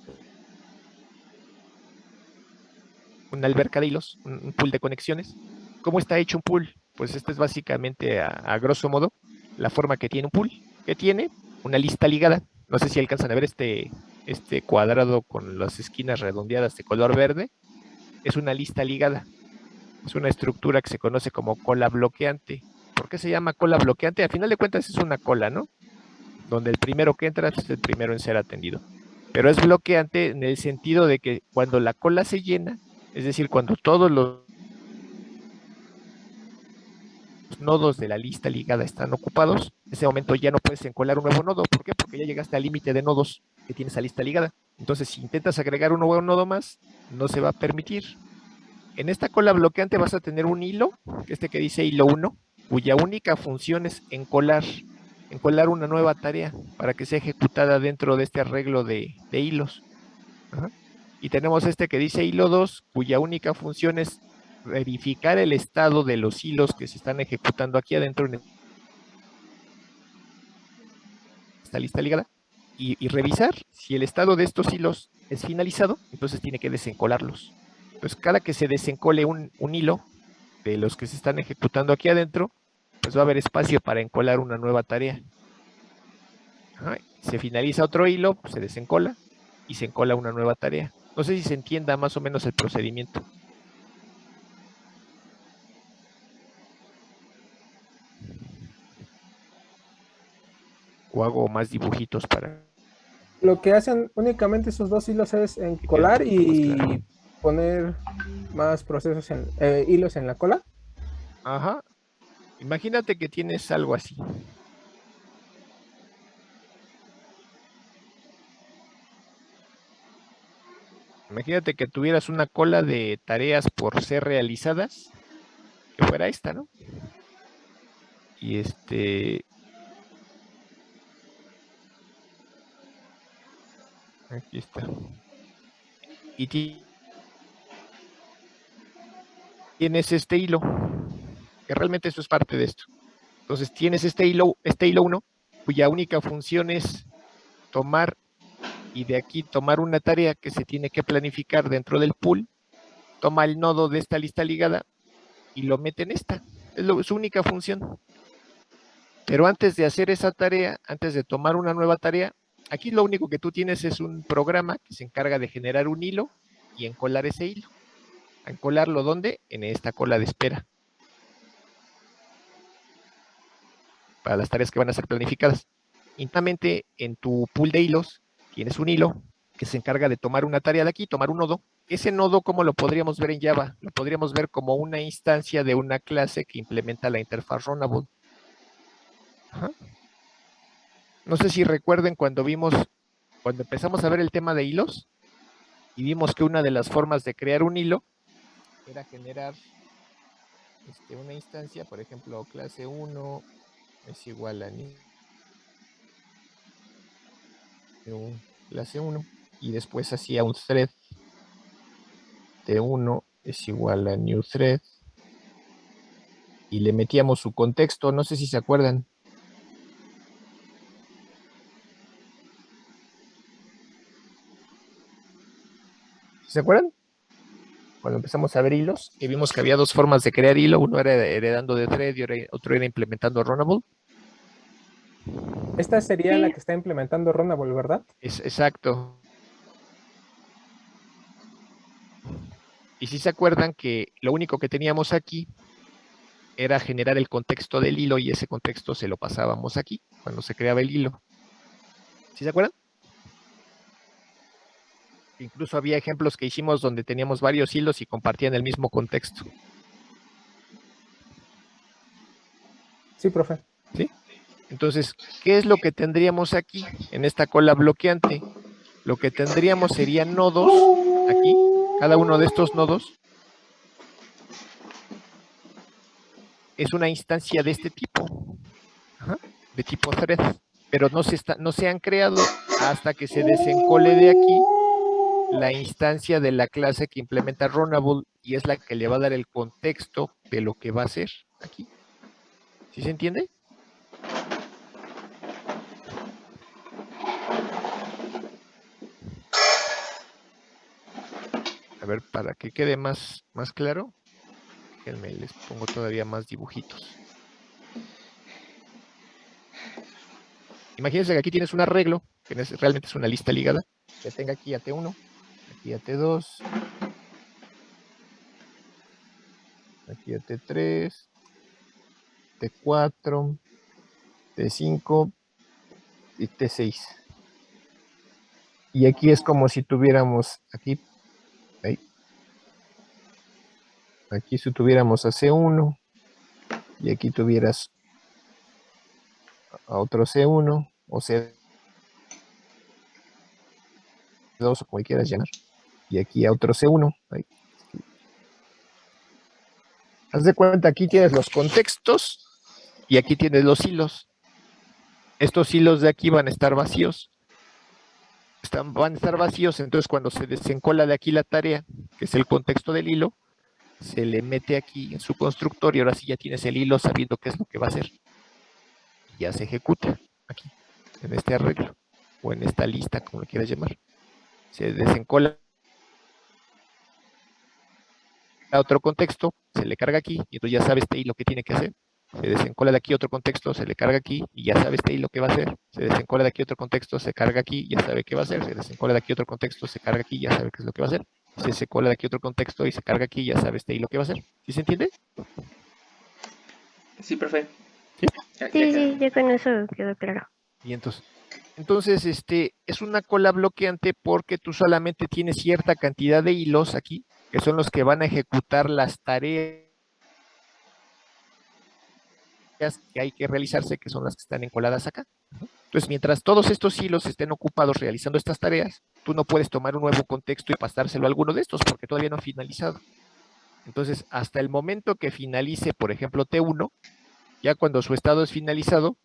una alberca de hilos, un pool de conexiones. ¿Cómo está hecho un pool? Pues este es básicamente, a grosso modo, la forma que tiene un pool, que tiene una lista ligada. No sé si alcanzan a ver este cuadrado con las esquinas redondeadas de color verde. Es una lista ligada. Es una estructura que se conoce como cola bloqueante. ¿Por qué se llama cola bloqueante? A final de cuentas es una cola, ¿no? Donde el primero que entra es el primero en ser atendido. Pero es bloqueante en el sentido de que cuando la cola se llena, es decir, cuando todos los nodos de la lista ligada están ocupados, en ese momento ya no puedes encolar un nuevo nodo. ¿Por qué? Porque ya llegaste al límite de nodos que tiene esa lista ligada. Entonces, si intentas agregar un nuevo nodo más, no se va a permitir. En esta cola bloqueante vas a tener un hilo, que dice hilo 1, cuya única función es encolar una nueva tarea para que sea ejecutada dentro de este arreglo de hilos. Ajá. Y tenemos que dice hilo 2, cuya única función es verificar el estado de los hilos que se están ejecutando aquí adentro en esta lista ligada y revisar si el estado de estos hilos es finalizado, entonces tiene que desencolarlos. Entonces, cada que se desencole un hilo de los que se están ejecutando aquí adentro, pues va a haber espacio para encolar una nueva tarea. Ajá. Se finaliza otro hilo, pues se desencola y se encola una nueva tarea. No sé si se entienda más o menos el procedimiento. O hago más dibujitos para Lo que hacen únicamente esos dos hilos es que quede un encolar poquito más claro. y poner más procesos hilos en la cola. Ajá. Imagínate que tienes algo así. Imagínate que tuvieras una cola de tareas por ser realizadas, que fuera esta, ¿no? Y aquí está. Y tienes este hilo, que realmente eso es parte de esto. Entonces tienes este hilo 1, cuya única función es tomar y de aquí tomar una tarea que se tiene que planificar dentro del pool, toma el nodo de esta lista ligada y lo mete en esta. Es su única función. Pero antes de hacer esa tarea, antes de tomar una nueva tarea, aquí lo único que tú tienes es un programa que se encarga de generar un hilo y encolar ese hilo. ¿Encolarlo dónde? En esta cola de espera. Para las tareas que van a ser planificadas. Internamente en tu pool de hilos tienes un hilo que se encarga de tomar una tarea de aquí, tomar un nodo. Ese nodo, ¿cómo lo podríamos ver en Java? Lo podríamos ver como una instancia de una clase que implementa la interfaz Runnable. Ajá. No sé si recuerden cuando empezamos a ver el tema de hilos y vimos que una de las formas de crear un hilo era generar una instancia, por ejemplo, clase 1 es igual a clase 1 y después hacía un thread T1 es igual a new thread. Y le metíamos su contexto, no sé si se acuerdan. ¿Se acuerdan? Cuando empezamos a ver hilos, y vimos que había dos formas de crear hilo, uno era heredando de thread y otro era implementando runnable. Esta sería la Sí. que está implementando Runnable, ¿verdad? Es exacto. Y si se acuerdan que lo único que teníamos aquí era generar el contexto del hilo y ese contexto se lo pasábamos aquí cuando se creaba el hilo. ¿Sí se acuerdan? Incluso había ejemplos que hicimos donde teníamos varios hilos y compartían el mismo contexto. Sí, profe. ¿Sí? Entonces, ¿qué es lo que tendríamos aquí en esta cola bloqueante? Lo que tendríamos serían nodos aquí, cada uno de estos nodos es una instancia de este tipo, de tipo thread, pero no se han creado hasta que se desencole de aquí la instancia de la clase que implementa Runnable y es la que le va a dar el contexto de lo que va a hacer aquí. ¿Sí se entiende? A ver, para que quede más claro, déjenme, les pongo todavía más dibujitos. Imagínense que aquí tienes un arreglo, que realmente es una lista ligada, que tenga aquí a T1, aquí a T2, aquí a T3, T4, T5 y T6. Y aquí es como si tuviéramos aquí, ahí, aquí si tuviéramos a C1 y aquí tuvieras a otro C1 o C2 o como quieras llamar, y aquí a otro C1. Ahí. Haz de cuenta, aquí tienes los contextos y aquí tienes los hilos. Estos hilos de aquí van a estar vacíos. Van a estar vacíos, entonces cuando se desencola de aquí la tarea, que es el contexto del hilo, se le mete aquí en su constructor y ahora sí ya tienes el hilo sabiendo qué es lo que va a hacer. Y ya se ejecuta aquí, en este arreglo, o en esta lista, como lo quieras llamar. Se desencola a otro contexto, se le carga aquí, y entonces ya sabe este hilo que tiene que hacer. Se desencola de aquí otro contexto, se le carga aquí, y ya sabe este hilo que va a hacer. Se desencola de aquí otro contexto, se carga aquí, ya sabe qué va a hacer. Se desencola de aquí otro contexto, se carga aquí, ya sabe qué es lo que va a hacer. Se desencola de aquí otro contexto y se carga aquí, ya sabe este hilo que va a hacer. ¿Sí se entiende? Sí, profe. ¿Sí? Sí, ya con eso quedó claro. Y entonces, es una cola bloqueante porque tú solamente tienes cierta cantidad de hilos aquí, que son los que van a ejecutar las tareas que hay que realizarse, que son las que están encoladas acá. Entonces, mientras todos estos hilos estén ocupados realizando estas tareas, tú no puedes tomar un nuevo contexto y pasárselo a alguno de estos, porque todavía no ha finalizado. Entonces, hasta el momento que finalice, por ejemplo, T1, ya cuando su estado es finalizado,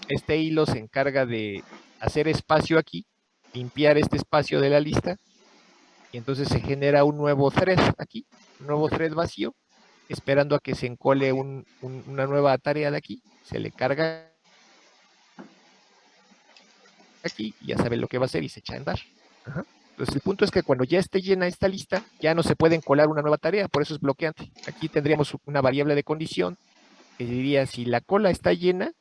este hilo se encarga de hacer espacio aquí, limpiar este espacio de la lista, y entonces se genera un nuevo thread aquí, un nuevo thread vacío, esperando a que se encole una nueva tarea de aquí, se le carga aquí, y ya sabe lo que va a hacer y se echa a andar. Ajá. Entonces el punto es que cuando ya esté llena esta lista, ya no se puede encolar una nueva tarea, por eso es bloqueante. Aquí tendríamos una variable de condición que diría, si la cola está llena,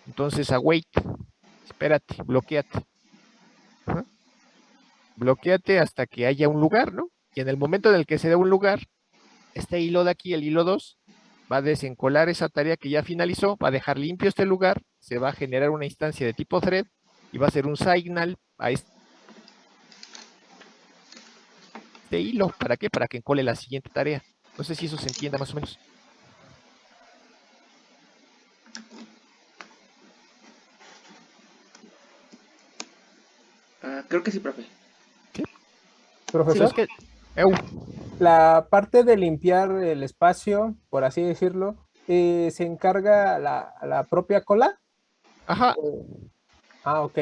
entonces await, espérate, bloqueate. Ajá. Bloqueate hasta que haya un lugar, ¿no? Y en el momento en el que se dé un lugar, este hilo de aquí, el hilo 2, va a desencolar esa tarea que ya finalizó, va a dejar limpio este lugar, se va a generar una instancia de tipo thread y va a hacer un signal a este hilo. ¿Para qué? Para que encole la siguiente tarea. No sé si eso se entienda más o menos. Creo que sí, profe. ¿Sí? Profesor, Sí, es que, la parte de limpiar el espacio, por así decirlo, ¿se encarga la propia cola? ajá, Ah, ok.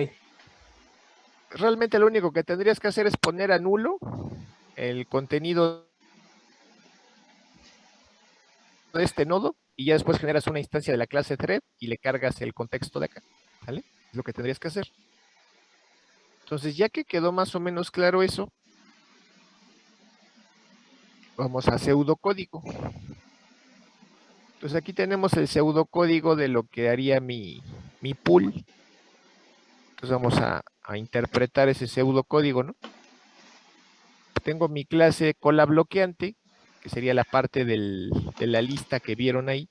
realmente lo único que tendrías que hacer es poner a nulo el contenido de este nodo y ya después generas una instancia de la clase thread y le cargas el contexto de acá, ¿vale? Es lo que tendrías que hacer. Entonces, ya que quedó más o menos claro eso, vamos a pseudocódigo. Entonces aquí tenemos el pseudocódigo de lo que haría mi pool. Entonces vamos a interpretar ese pseudocódigo, ¿no? Tengo mi clase cola bloqueante, que sería la parte de la lista que vieron ahí,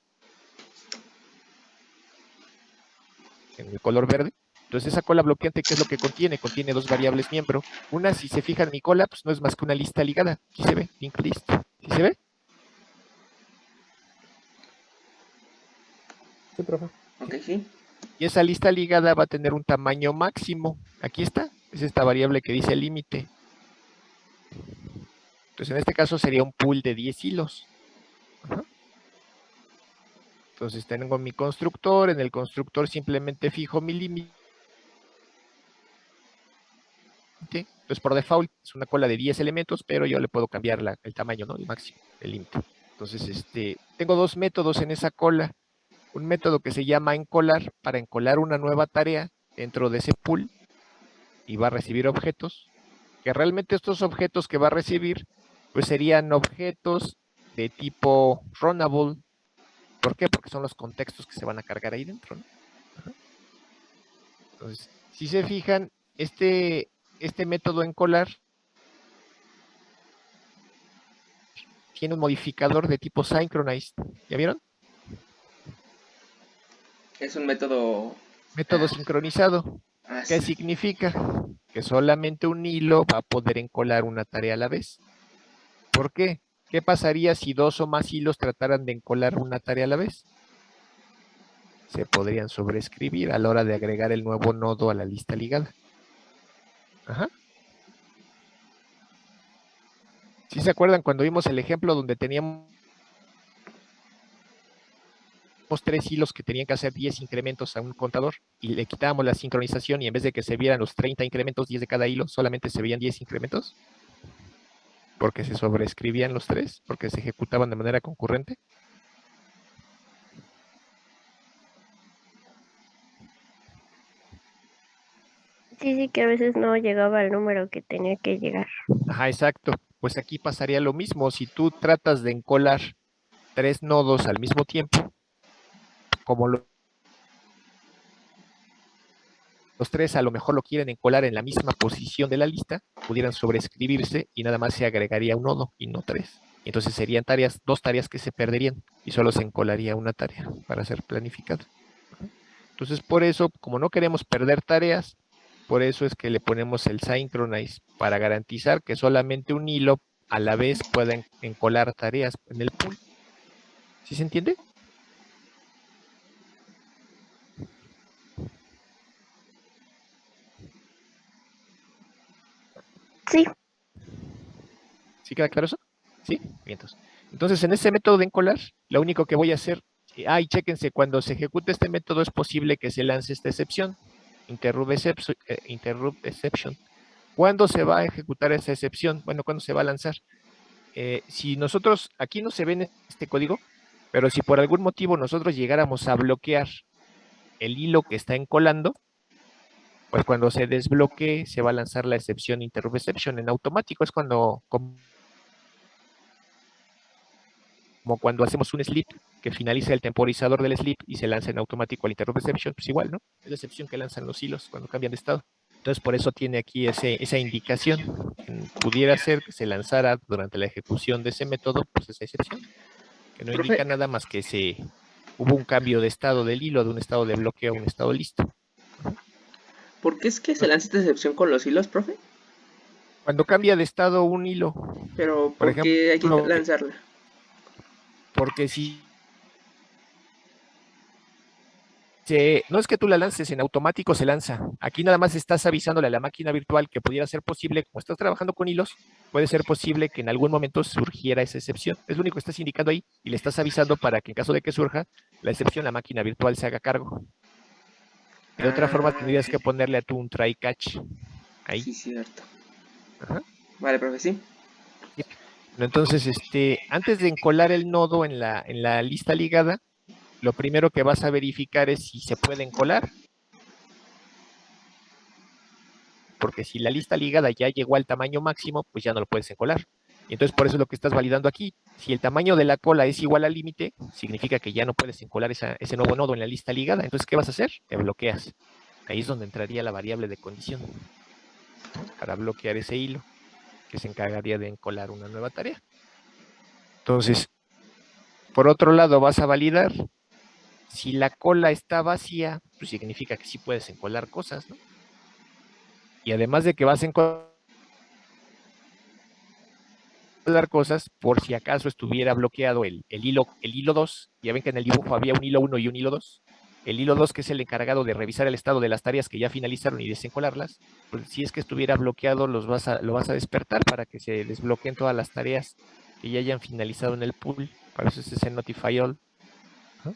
en el color verde. Entonces esa cola bloqueante, ¿qué es lo que contiene? Contiene dos variables miembro. Una, si se fijan, mi cola, pues no es más que una lista ligada. ¿Sí se ve? Linked list. ¿Sí se ve? Sí, profe. Ok, sí. Y esa lista ligada va a tener un tamaño máximo. Aquí está. Es esta variable que dice límite. Entonces en este caso sería un pool de 10 hilos. Ajá. Entonces tengo mi constructor. En el constructor simplemente fijo mi límite. Entonces por default es una cola de 10 elementos, pero yo le puedo cambiar el tamaño, ¿no? El máximo, el límite. Entonces tengo dos métodos en esa cola. Un método que se llama encolar, para encolar una nueva tarea dentro de ese pool y va a recibir objetos, que realmente estos objetos que va a recibir pues serían objetos de tipo runnable. ¿Por qué? Porque son los contextos que se van a cargar ahí dentro, ¿no? Ajá. Entonces, si se fijan, este método encolar tiene un modificador de tipo synchronized. ¿Ya vieron? Es un método... Método sincronizado. ¿Qué sí. significa? Que solamente un hilo va a poder encolar una tarea a la vez. ¿Por qué? ¿Qué pasaría si dos o más hilos trataran de encolar una tarea a la vez? Se podrían sobreescribir a la hora de agregar el nuevo nodo a la lista ligada. Ajá. ¿Sí se acuerdan cuando vimos el ejemplo donde teníamos 3 hilos que tenían que hacer 10 incrementos a un contador y le quitábamos la sincronización y en vez de que se vieran los 30 incrementos, 10 de cada hilo, solamente se veían 10 incrementos? Porque se sobreescribían los 3, porque se ejecutaban de manera concurrente. Sí, que a veces no llegaba al número que tenía que llegar. Ajá, exacto. Pues aquí pasaría lo mismo. Si tú tratas de encolar 3 nodos al mismo tiempo, como los 3 a lo mejor lo quieren encolar en la misma posición de la lista, pudieran sobreescribirse y nada más se agregaría un nodo y no 3. Entonces serían dos tareas que se perderían y solo se encolaría una tarea para ser planificada. Entonces por eso, como no queremos perder tareas, por eso es que le ponemos el synchronize para garantizar que solamente un hilo a la vez pueda encolar tareas en el pool. ¿Sí se entiende? Sí, ¿Sí queda claro eso? ¿Sí? Bien, entonces, en ese método de encolar, lo único que voy a hacer, y chéquense, cuando se ejecute este método es posible que se lance esta excepción, interrupt exception. ¿Cuándo se va a ejecutar esa excepción? Bueno, ¿cuándo se va a lanzar? Si nosotros, aquí no se ve en este código, pero si por algún motivo nosotros llegáramos a bloquear el hilo que está encolando, pues cuando se desbloquee se va a lanzar la excepción interrupt exception en automático. Es como cuando hacemos un sleep, que finaliza el temporizador del sleep y se lanza en automático al interrupt exception, pues igual, ¿no? Es la excepción que lanzan los hilos cuando cambian de estado. Entonces, por eso tiene aquí esa indicación. Pudiera ser que se lanzara durante la ejecución de ese método, pues esa excepción, que no indica nada más que hubo un cambio de estado del hilo, de un estado de bloqueo a un estado listo. ¿Por qué es que se lanza esta excepción con los hilos, profe? Cuando cambia de estado un hilo, Pero, por ¿por qué hay que ejemplo, lanzarla? porque si no es que tú la lances en automático, se lanza. Aquí nada más estás avisándole a la máquina virtual que pudiera ser posible, como estás trabajando con hilos, puede ser posible que en algún momento surgiera esa excepción. Es lo único que estás indicando ahí y le estás avisando para que en caso de que surja la excepción, la máquina virtual se haga cargo. De otra forma, tendrías que ponerle a tú un try catch ahí. Sí, cierto. Ajá. Vale, profe, sí. Entonces, antes de encolar el nodo en la lista ligada, lo primero que vas a verificar es si se puede encolar. Porque si la lista ligada ya llegó al tamaño máximo, pues ya no lo puedes encolar. Y entonces por eso es lo que estás validando aquí. Si el tamaño de la cola es igual al límite, significa que ya no puedes encolar ese nuevo nodo en la lista ligada. Entonces, ¿qué vas a hacer? Te bloqueas. Ahí es donde entraría la variable de condición, ¿no? Para bloquear ese hilo, que se encargaría de encolar una nueva tarea. Entonces, por otro lado, vas a validar. Si la cola está vacía, pues significa que sí puedes encolar cosas, ¿no? Y además de que vas a encolar cosas, por si acaso estuviera bloqueado el hilo 2, ya ven que en el dibujo había un hilo 1 y un hilo 2, el hilo 2 que es el encargado de revisar el estado de las tareas que ya finalizaron y desencolarlas, pues si es que estuviera bloqueado lo vas a despertar para que se desbloqueen todas las tareas que ya hayan finalizado en el pool. Para eso es ese notify all. ¿No?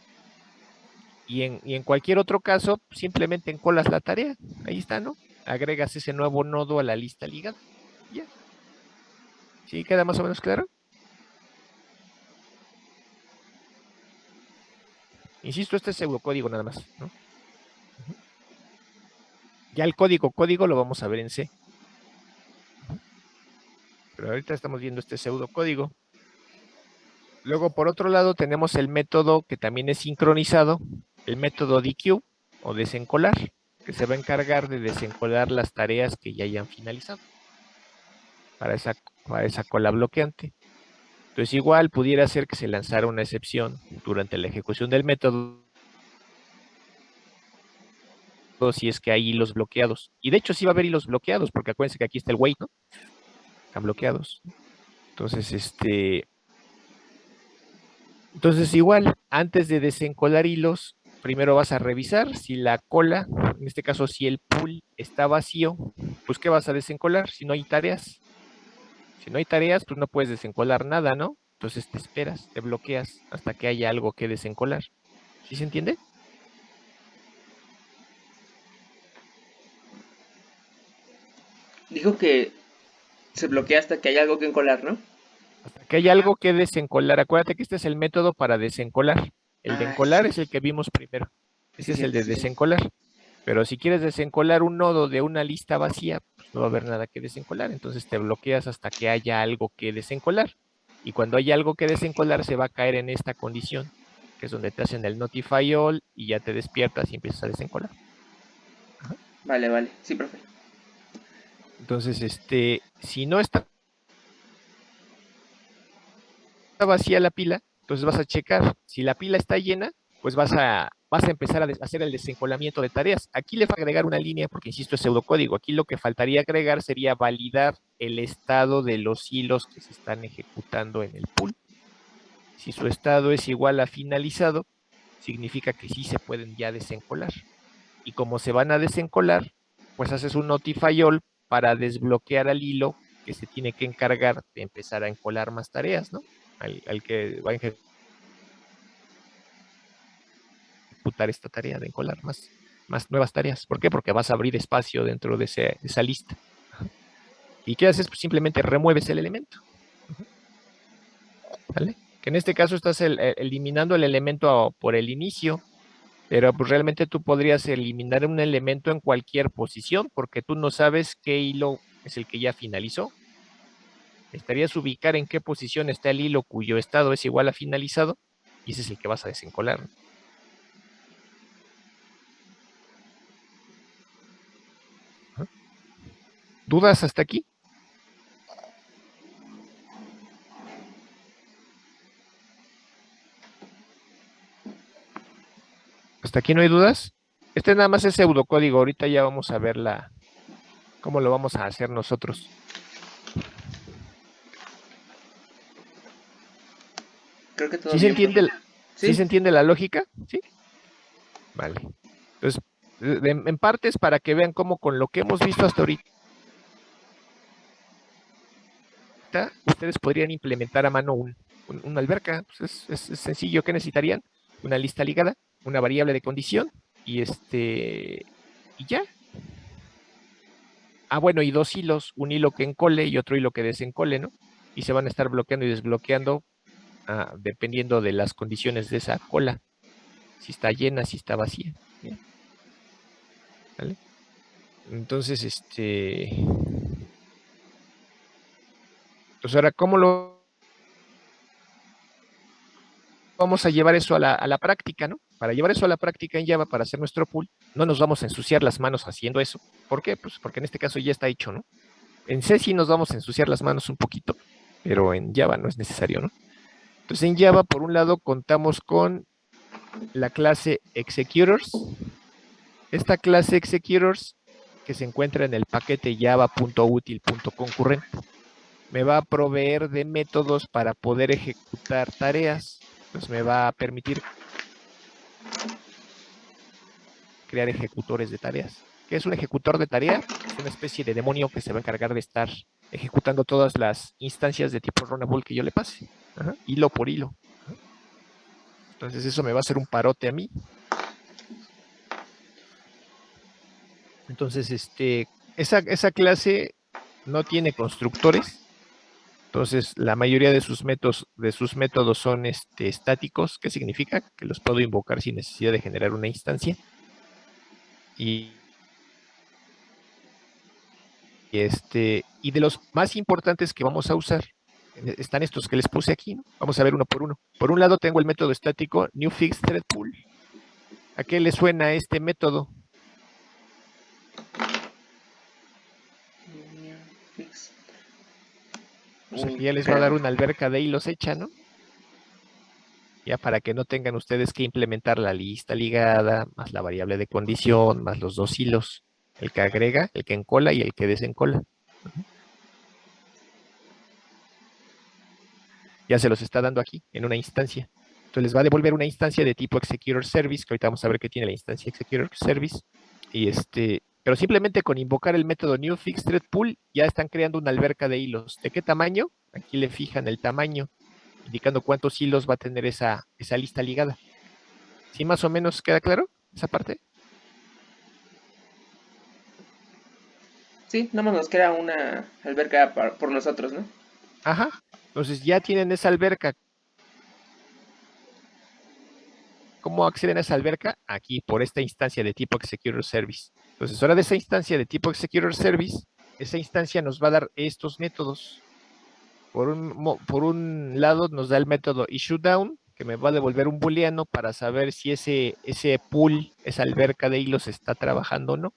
Y en cualquier otro caso, simplemente encolas la tarea, ahí está, ¿no? Agregas ese nuevo nodo a la lista ligada. Ya. ¿Sí queda más o menos claro? Insisto, este es pseudocódigo nada más, ¿no? Ya el código lo vamos a ver en C. Pero ahorita estamos viendo este pseudocódigo. Luego, por otro lado, tenemos el método que también es sincronizado, el método DQ o desencolar, que se va a encargar de desencolar las tareas que ya hayan finalizado para esa cola bloqueante. Entonces, igual pudiera ser que se lanzara una excepción durante la ejecución del método si es que hay hilos bloqueados. Y de hecho sí va a haber hilos bloqueados, porque acuérdense que aquí está el wait, ¿no? Están bloqueados. Entonces igual, antes de desencolar hilos, primero vas a revisar si la cola, en este caso si el pool está vacío, pues ¿qué vas a desencolar? Si no hay tareas. Si no hay tareas, pues no puedes desencolar nada, ¿no? Entonces te esperas, te bloqueas hasta que haya algo que desencolar. ¿Sí se entiende? Dijo que se bloquea hasta que hay algo que encolar, ¿no? Hasta que haya algo que desencolar. Acuérdate que este es el método para desencolar. El de Ah, encolar sí. es el que vimos primero. Sí, Ese es el cierto, de sí, cierto. desencolar. Pero si quieres desencolar un nodo de una lista vacía, pues no va a haber nada que desencolar. Entonces te bloqueas hasta que haya algo que desencolar. Y cuando haya algo que desencolar, se va a caer en esta condición, que es donde te hacen el notify all y ya te despiertas y empiezas a desencolar. Vale, vale. Sí, profe. Entonces, si no está vacía la pila, entonces vas a checar. Si la pila está llena, pues vas a empezar a hacer el desencolamiento de tareas. Aquí le va a agregar una línea, porque insisto, es pseudocódigo. Aquí lo que faltaría agregar sería validar el estado de los hilos que se están ejecutando en el pool. Si su estado es igual a finalizado, significa que sí se pueden ya desencolar. Y como se van a desencolar, pues haces un notify all para desbloquear al hilo que se tiene que encargar de empezar a encolar más tareas, ¿no? Al que va a ejecutar esta tarea de encolar más nuevas tareas. ¿Por qué? Porque vas a abrir espacio dentro de esa lista. ¿Y qué haces? Pues simplemente remueves el elemento. ¿Vale? Que en este caso estás eliminando el elemento por el inicio, pero pues realmente tú podrías eliminar un elemento en cualquier posición, porque tú no sabes qué hilo es el que ya finalizó. Necesitarías ubicar en qué posición está el hilo cuyo estado es igual a finalizado, y ese es el que vas a desencolar. ¿Dudas hasta aquí? ¿Hasta aquí no hay dudas? Este nada más es pseudocódigo. Ahorita ya vamos a ver cómo lo vamos a hacer nosotros. Creo que todo ¿Sí se bien, entiende, profe. ¿sí se entiende la lógica? ¿Sí? Vale. Entonces, en parte es para que vean cómo con lo que hemos visto hasta ahorita, ustedes podrían implementar a mano una alberca. Pues es sencillo. ¿Qué necesitarían? Una lista ligada, una variable de condición y y ya. Ah, bueno, y dos hilos, un hilo que encole y otro hilo que desencole, ¿no? y se van a estar bloqueando y desbloqueando dependiendo de las condiciones de esa cola. Si está llena, si está vacía. ¿Bien? ¿Vale? Entonces, pues ahora, ¿cómo lo vamos a llevar eso a la práctica, ¿no? Para llevar eso a la práctica en Java, para hacer nuestro pool, no nos vamos a ensuciar las manos haciendo eso. ¿Por qué? Pues porque en este caso ya está hecho, ¿no? En C sí nos vamos a ensuciar las manos un poquito, pero en Java no es necesario, ¿no? Entonces en Java, por un lado, contamos con la clase executors. Esta clase executors, que se encuentra en el paquete java.util.concurrent, me va a proveer de métodos para poder ejecutar tareas. Pues me va a permitir crear ejecutores de tareas. ¿Qué es un ejecutor de tarea? Es una especie de demonio que se va a encargar de estar ejecutando todas las instancias de tipo runnable que yo le pase. Ajá, hilo por hilo. Ajá. Entonces eso me va a hacer un parote a mí. Entonces, esa clase no tiene constructores. Entonces, la mayoría de sus métodos son estáticos. ¿Qué significa? Que los puedo invocar sin necesidad de generar una instancia. Y de los más importantes que vamos a usar, están estos que les puse aquí, ¿no? Vamos a ver uno por uno. Por un lado tengo el método estático newFixThreadPool. ¿A qué le suena este método? Pues aquí ya les va a dar una alberca de hilos hecha, ¿no? Ya para que no tengan ustedes que implementar la lista ligada, más la variable de condición, más los dos hilos. El que agrega, el que encola y el que desencola. Ya se los está dando aquí, en una instancia. Entonces les va a devolver una instancia de tipo executor service, que ahorita vamos a ver qué tiene la instancia executor service. Y pero simplemente con invocar el método newFixThreadPool ya están creando una alberca de hilos. ¿De qué tamaño? Aquí le fijan el tamaño, indicando cuántos hilos va a tener esa lista ligada. ¿Sí más o menos queda claro esa parte? Sí, nada más nos queda una alberca por nosotros, ¿no? Ajá. Entonces ya tienen esa alberca. ¿Cómo acceden a esa alberca? Aquí, por esta instancia de tipo Executor Service. Entonces, ahora de esa instancia de tipo Executor Service, esa instancia nos va a dar estos métodos. Por un lado nos da el método issueDown, que me va a devolver un booleano para saber si ese pool, esa alberca de hilos está trabajando o no.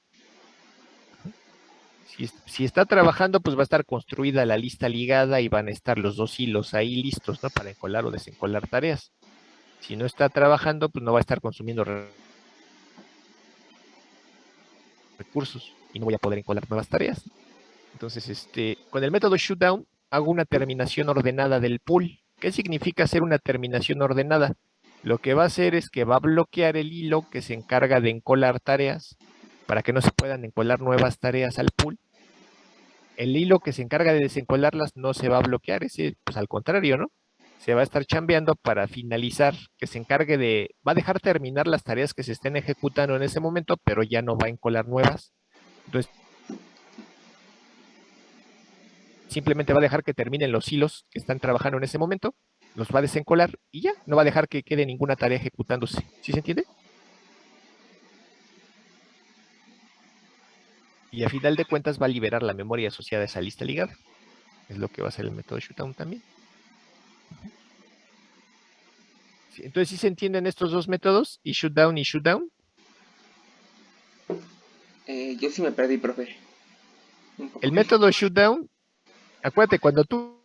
Si está trabajando, pues va a estar construida la lista ligada y van a estar los dos hilos ahí listos, ¿no? Para encolar o desencolar tareas. Si no está trabajando, pues no va a estar consumiendo recursos y no voy a poder encolar nuevas tareas. Entonces, con el método shutdown hago una terminación ordenada del pool. ¿Qué significa hacer una terminación ordenada? Lo que va a hacer es que va a bloquear el hilo que se encarga de encolar tareas para que no se puedan encolar nuevas tareas al pool. El hilo que se encarga de desencolarlas no se va a bloquear, pues al contrario, ¿no? Se va a estar chambeando para finalizar, que se encargue va a dejar terminar las tareas que se estén ejecutando en ese momento, pero ya no va a encolar nuevas. Entonces, simplemente va a dejar que terminen los hilos que están trabajando en ese momento, los va a desencolar y ya, no va a dejar que quede ninguna tarea ejecutándose. ¿Sí se entiende? Y a final de cuentas va a liberar la memoria asociada a esa lista ligada. Es lo que va a hacer el método shutdown también. Entonces, ¿sí se entienden estos dos métodos? Y shutdown y shutdown. Yo sí me perdí, profe. El método shutdown, acuérdate, cuando tú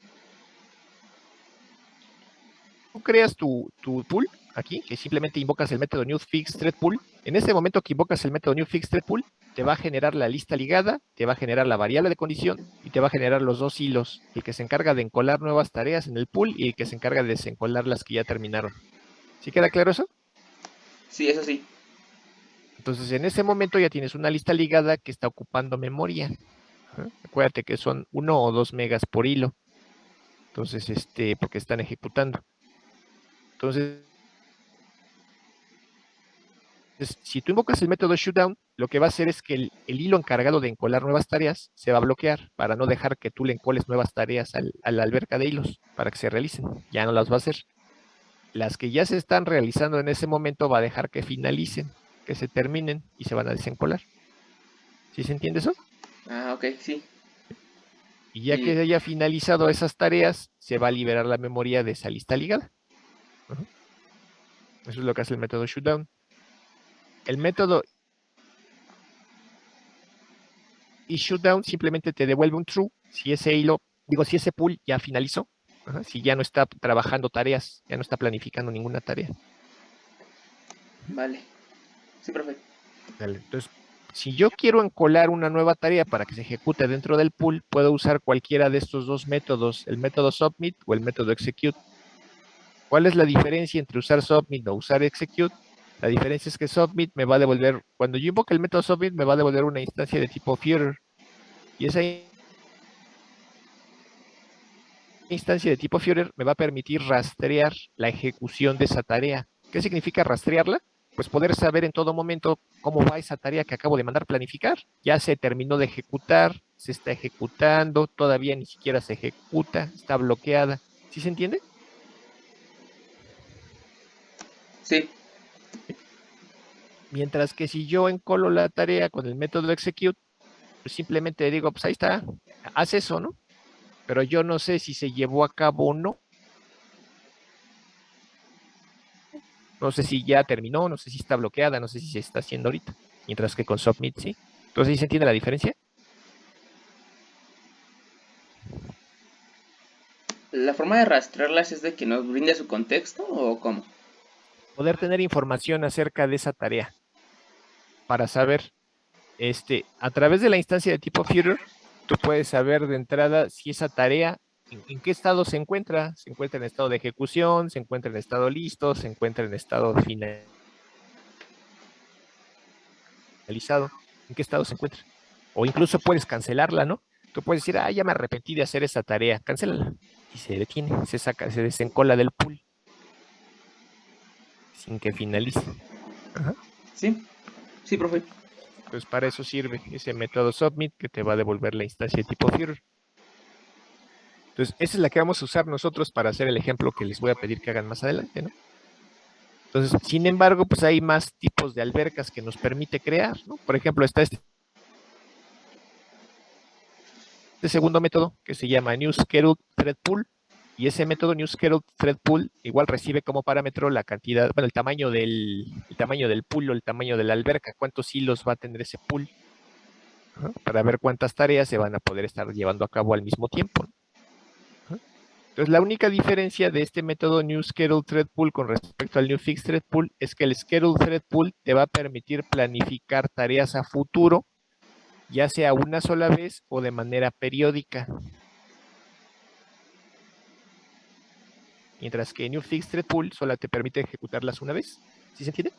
creas tu pool, aquí, que simplemente invocas el método newFixThreadPool, en ese momento que invocas el método newFixThreadPool, te va a generar la lista ligada, te va a generar la variable de condición y te va a generar los dos hilos, el que se encarga de encolar nuevas tareas en el pool y el que se encarga de desencolar las que ya terminaron. ¿Sí queda claro eso? Sí, eso sí. Entonces, en ese momento ya tienes una lista ligada que está ocupando memoria. Acuérdate que son 1 o 2 megas por hilo. Entonces, porque están ejecutando. Entonces, si tú invocas el método shutdown, lo que va a hacer es que el hilo encargado de encolar nuevas tareas se va a bloquear para no dejar que tú le encoles nuevas tareas a la alberca de hilos para que se realicen. Ya no las va a hacer. Las que ya se están realizando en ese momento va a dejar que finalicen, que se terminen y se van a desencolar. ¿Sí se entiende eso? Ah, ok, sí. Y ya que haya finalizado esas tareas, se va a liberar la memoria de esa lista ligada. Ujú. Eso es lo que hace el método shutdown. El método shutdown simplemente te devuelve un true si ese hilo, si ese pool ya finalizó. Ajá, si ya no está trabajando tareas, ya no está planificando ninguna tarea. Vale. Sí, profe. Dale. Entonces, si yo quiero encolar una nueva tarea para que se ejecute dentro del pool, puedo usar cualquiera de estos dos métodos, el método submit o el método execute. ¿Cuál es la diferencia entre usar submit o usar execute? La diferencia es que submit me va a devolver, cuando yo invoque el método submit, me va a devolver una instancia de tipo footer. Y esa instancia de tipo footer me va a permitir rastrear la ejecución de esa tarea. ¿Qué significa rastrearla? Pues poder saber en todo momento cómo va esa tarea que acabo de mandar planificar. Ya se terminó de ejecutar, se está ejecutando, todavía ni siquiera se ejecuta, está bloqueada. ¿Sí se entiende? Sí. Mientras que si yo encolo la tarea con el método execute, pues simplemente digo, pues ahí está, haz eso, ¿no? Pero yo no sé si se llevó a cabo o no. No sé si ya terminó, no sé si está bloqueada, no sé si se está haciendo ahorita. Mientras que con submit sí. Entonces, ¿sí se entiende la diferencia? ¿La forma de rastrearlas es de que nos brinde su contexto o cómo? Poder tener información acerca de esa tarea. Para saber, a través de la instancia de tipo footer, tú puedes saber de entrada si esa tarea, en qué estado se encuentra. Se encuentra en estado de ejecución, se encuentra en estado listo, se encuentra en estado finalizado. ¿En qué estado se encuentra? O incluso puedes cancelarla, ¿no? Tú puedes decir, ya me arrepentí de hacer esa tarea, cancélala. Y se detiene, se saca, se desencola del pool sin que finalice. Ajá. Sí, sí, profe. Pues para eso sirve ese método submit que te va a devolver la instancia de tipo footer. Entonces, esa es la que vamos a usar nosotros para hacer el ejemplo que les voy a pedir que hagan más adelante, ¿no? Entonces, sin embargo, pues hay más tipos de albercas que nos permite crear, ¿no? Por ejemplo, está este segundo método que se llama New Scheduled Thread Pool, y ese método New Scheduled Thread Pool igual recibe como parámetro la cantidad, bueno, el tamaño del pool o el tamaño de la alberca, cuántos hilos va a tener ese pool, ¿no? Para ver cuántas tareas se van a poder estar llevando a cabo al mismo tiempo, ¿no? Entonces, la única diferencia de este método New Scheduled Thread Pool con respecto al New Fixed Thread Pool es que el Scheduled Thread Pool te va a permitir planificar tareas a futuro, ya sea una sola vez o de manera periódica. Mientras que New Fixed Thread Pool solo te permite ejecutarlas una vez. ¿Sí se entiende?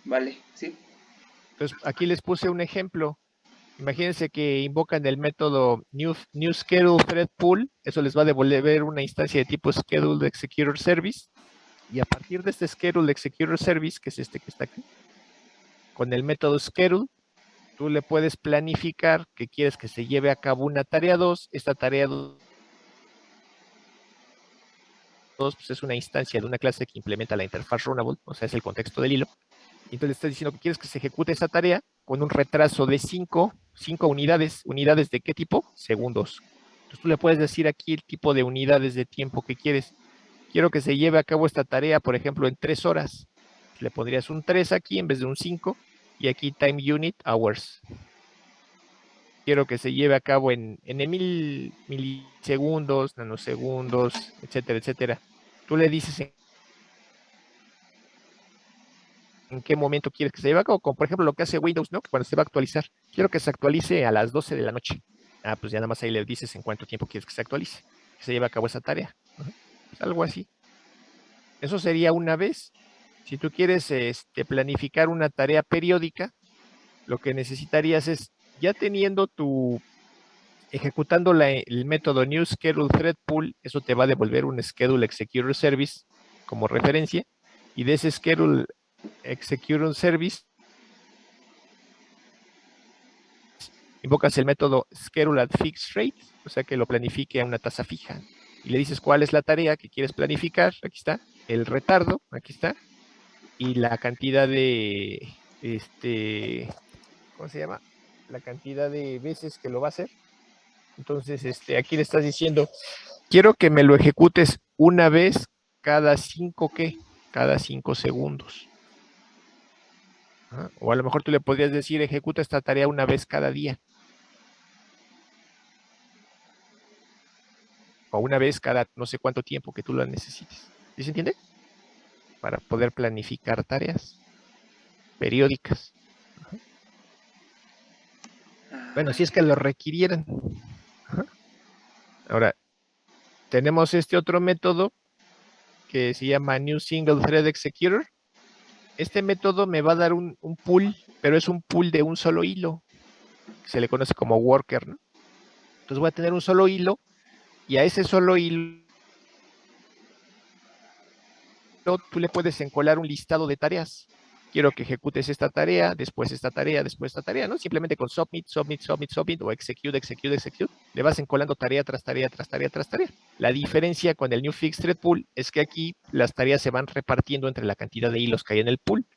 Vale, sí. Entonces, aquí les puse un ejemplo. Imagínense que invocan el método New Schedule Thread Pool. Eso les va a devolver una instancia de tipo Schedule Executor Service. Y a partir de este Schedule Executor Service, que es este que está aquí, con el método Schedule, tú le puedes planificar que quieres que se lleve a cabo una tarea 2. Esta tarea 2 pues es una instancia de una clase que implementa la interfaz runnable, o sea, es el contexto del hilo. Y entonces le estás diciendo que quieres que se ejecute esa tarea con un retraso de 5 unidades. ¿Unidades de qué tipo? Segundos. Entonces tú le puedes decir aquí el tipo de unidades de tiempo que quieres. Quiero que se lleve a cabo esta tarea, por ejemplo, en 3 horas. Le pondrías un 3 aquí en vez de un 5. Y aquí time unit hours. Quiero que se lleve a cabo en milisegundos, nanosegundos, etcétera, etcétera. Tú le dices en qué momento quieres que se lleve a cabo, como por ejemplo lo que hace Windows, ¿no? Cuando se va a actualizar. Quiero que se actualice a las 12 de la noche. Pues ya nada más ahí le dices en cuánto tiempo quieres que se actualice, que se lleve a cabo esa tarea. Pues algo así. Eso sería una vez. Si tú quieres planificar una tarea periódica, lo que necesitarías es, ya teniendo ejecutando el método New Schedule Thread Pool, eso te va a devolver un Schedule Executor Service como referencia. Y de ese schedule execute un service, invocas el método schedule at fixed rate, o sea que lo planifique a una tasa fija. Y le dices cuál es la tarea que quieres planificar, aquí está, el retardo, aquí está, y la cantidad de, ¿cómo se llama? La cantidad de veces que lo va a hacer. Entonces, aquí le estás diciendo, quiero que me lo ejecutes una vez cada 5, ¿qué? Cada 5 segundos. O a lo mejor tú le podrías decir, ejecuta esta tarea una vez cada día. O una vez cada no sé cuánto tiempo que tú la necesites. ¿Sí se entiende? Para poder planificar tareas periódicas. Bueno, si es que lo requirieran. Ahora, tenemos este otro método que se llama New Single Thread Executor. Este método me va a dar un pool, pero es un pool de un solo hilo. Se le conoce como worker, ¿no? Entonces voy a tener un solo hilo y a ese solo hilo tú le puedes encolar un listado de tareas. Quiero que ejecutes esta tarea, después esta tarea, después esta tarea, ¿no? Simplemente con submit, submit, submit, submit o execute, execute, execute, le vas encolando tarea tras tarea, tras tarea, tras tarea. La diferencia con el New Fixed Thread Pool es que aquí las tareas se van repartiendo entre la cantidad de hilos que hay en el pool.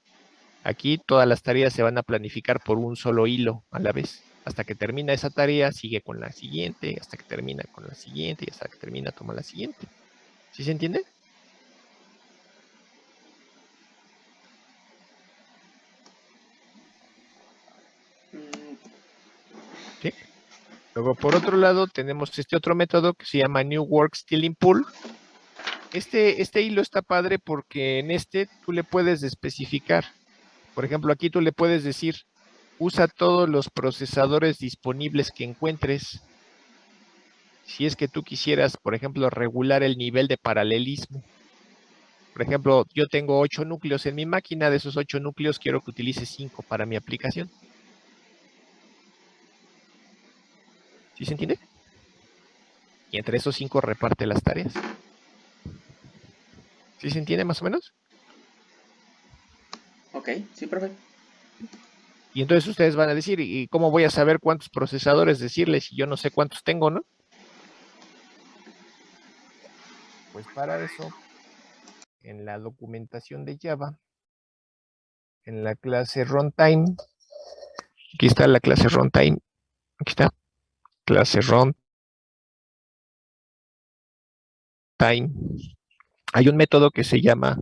Aquí todas las tareas se van a planificar por un solo hilo a la vez. Hasta que termina esa tarea, sigue con la siguiente, hasta que termina con la siguiente, y hasta que termina, toma la siguiente. ¿Sí se entiende? ¿Sí? Luego, por otro lado, tenemos este otro método que se llama New Work Stealing Pool. Este hilo está padre porque en tú le puedes especificar. Por ejemplo, aquí tú le puedes decir, usa todos los procesadores disponibles que encuentres. Si es que tú quisieras, por ejemplo, regular el nivel de paralelismo. Por ejemplo, yo tengo 8 núcleos en mi máquina, de esos 8 núcleos quiero que utilice 5 para mi aplicación. ¿Sí se entiende? Y entre esos 5 reparte las tareas. ¿Sí se entiende más o menos? Ok, sí, profe. Y entonces ustedes van a decir, ¿y cómo voy a saber cuántos procesadores decirles si yo no sé cuántos tengo, no? Pues para eso, en la documentación de Java, en la clase runtime, aquí está la clase runtime, aquí está, clase runtime, hay un método que se llama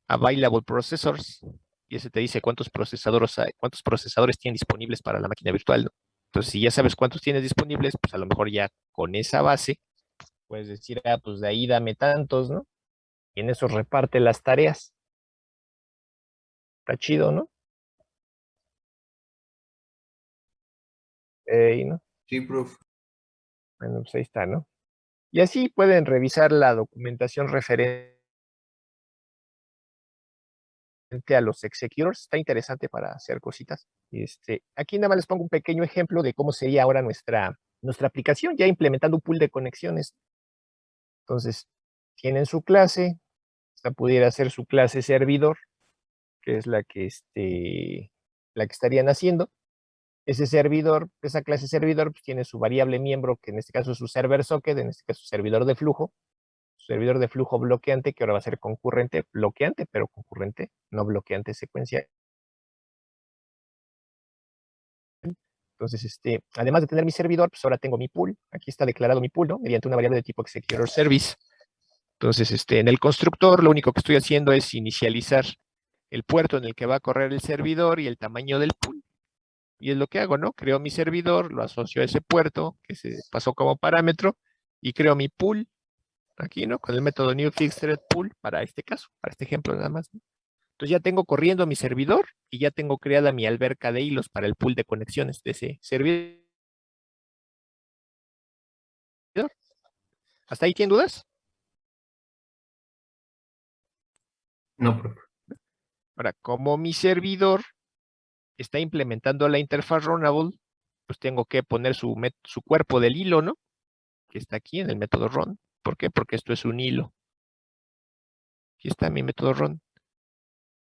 available processors, y ese te dice cuántos procesadores tienen disponibles para la máquina virtual, ¿no? Entonces, si ya sabes cuántos tienes disponibles, pues a lo mejor ya con esa base, puedes decir, pues de ahí dame tantos, ¿no? Y en eso reparte las tareas. Está chido, ¿no? ¿No? Sí, profe. Bueno, pues ahí está, ¿no? Y así pueden revisar la documentación referente a los executors. Está interesante para hacer cositas. Aquí nada más les pongo un pequeño ejemplo de cómo sería ahora nuestra aplicación, ya implementando un pool de conexiones. Entonces, tienen su clase, esta pudiera ser su clase servidor, que es la que estarían haciendo. Ese servidor, esa clase servidor, pues tiene su variable miembro, que en este caso es su server socket, en este caso servidor de flujo bloqueante, que ahora va a ser concurrente, bloqueante, pero concurrente, no bloqueante secuencial. Entonces, además de tener mi servidor, pues ahora tengo mi pool. Aquí está declarado mi pool, ¿no? Mediante una variable de tipo executor service. Entonces, en el constructor, lo único que estoy haciendo es inicializar el puerto en el que va a correr el servidor y el tamaño del pool. Y es lo que hago, ¿no? Creo mi servidor, lo asocio a ese puerto que se pasó como parámetro y creo mi pool aquí, ¿no? Con el método new fixed thread pool para este caso, para este ejemplo nada más, ¿no? Entonces ya tengo corriendo mi servidor y ya tengo creada mi alberca de hilos para el pool de conexiones de ese servidor. ¿Hasta ahí tienen dudas? No, profe. Ahora, como mi servidor está implementando la interfaz runnable, pues tengo que poner su cuerpo del hilo, ¿no? Que está aquí en el método run. ¿Por qué? Porque esto es un hilo. Aquí está mi método run.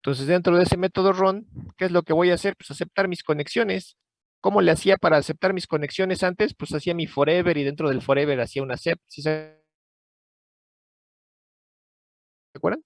Entonces, dentro de ese método run, ¿qué es lo que voy a hacer? Pues aceptar mis conexiones. ¿Cómo le hacía para aceptar mis conexiones antes? Pues hacía mi forever y dentro del forever hacía un accept. ¿Sí se acuerdan?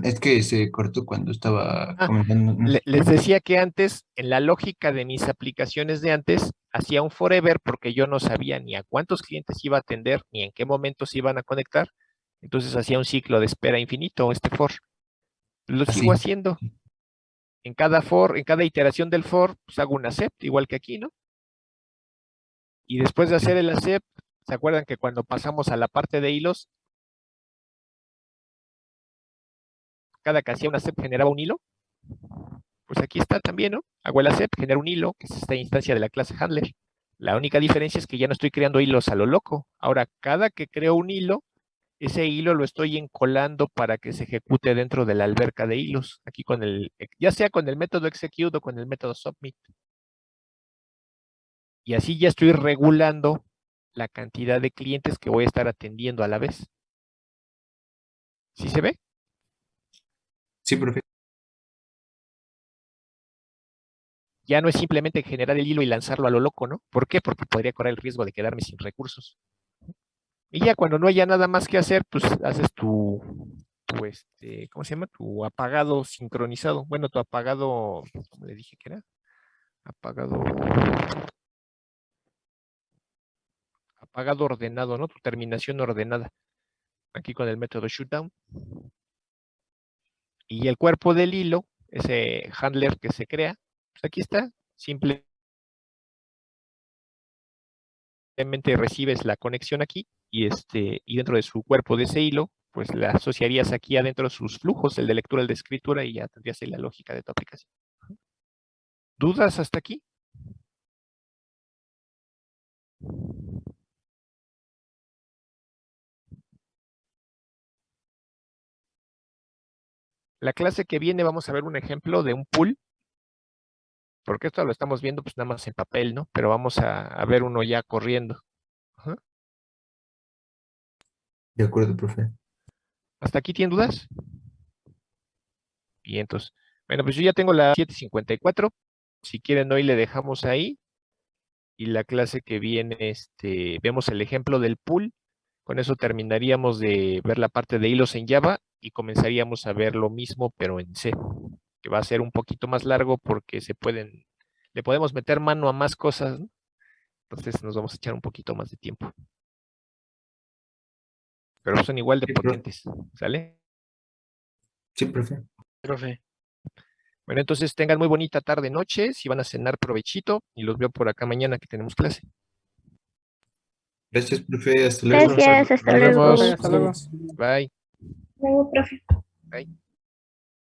Es que se cortó cuando estaba Ah, comentando. Les decía que antes, en la lógica de mis aplicaciones de antes, hacía un forever porque yo no sabía ni a cuántos clientes iba a atender, ni en qué momentos se iban a conectar. Entonces hacía un ciclo de espera infinito, este for. Lo sigo Así. haciendo. En cada for, en cada iteración del for, pues hago un accept, igual que aquí, ¿no? Y después de hacer el accept, ¿se acuerdan que cuando pasamos a la parte de hilos, cada que hacía un accept generaba un hilo? Pues aquí está también, ¿no? Hago el accept, genera un hilo, que es esta instancia de la clase handler. La única diferencia es que ya no estoy creando hilos a lo loco. Ahora, cada que creo un hilo, ese hilo lo estoy encolando para que se ejecute dentro de la alberca de hilos. Aquí con el, ya sea con el método execute o con el método submit. Y así ya estoy regulando la cantidad de clientes que voy a estar atendiendo a la vez. ¿Sí se ve? Sí, profe. Ya no es simplemente generar el hilo y lanzarlo a lo loco, ¿no? ¿Por qué? Porque podría correr el riesgo de quedarme sin recursos. Y ya cuando no haya nada más que hacer, pues haces ¿cómo se llama? Tu apagado sincronizado. Bueno, tu apagado, ¿cómo le dije que era? Apagado ordenado, ¿no? Tu terminación ordenada. Aquí con el método shutdown. Y el cuerpo del hilo, ese handler que se crea, pues aquí está. Simplemente recibes la conexión aquí y dentro de su cuerpo de ese hilo, pues la asociarías aquí adentro sus flujos, el de lectura, el de escritura, y ya tendrías ahí la lógica de tu aplicación. ¿Dudas hasta aquí? La clase que viene vamos a ver un ejemplo de un pool, porque esto lo estamos viendo pues nada más en papel, ¿no? Pero vamos a ver uno ya corriendo. Ajá. De acuerdo, profe. ¿Hasta aquí tienen dudas? Y entonces, bueno, pues yo ya tengo la 7:54. Si quieren, hoy le dejamos ahí. Y la clase que viene, vemos el ejemplo del pool. Con eso terminaríamos de ver la parte de hilos en Java y comenzaríamos a ver lo mismo, pero en C, que va a ser un poquito más largo porque le podemos meter mano a más cosas, ¿no? Entonces nos vamos a echar un poquito más de tiempo. Pero son igual de Sí, profe. potentes, ¿sale? Sí, profe. Profe. Bueno, entonces tengan muy bonita tarde, noche. Si van a cenar, provechito. Y los veo por acá mañana que tenemos clase. Gracias, profe. Hasta luego. Gracias, hasta Nos luego. vemos. Hasta luego. Bye. Luego, profe. Bye.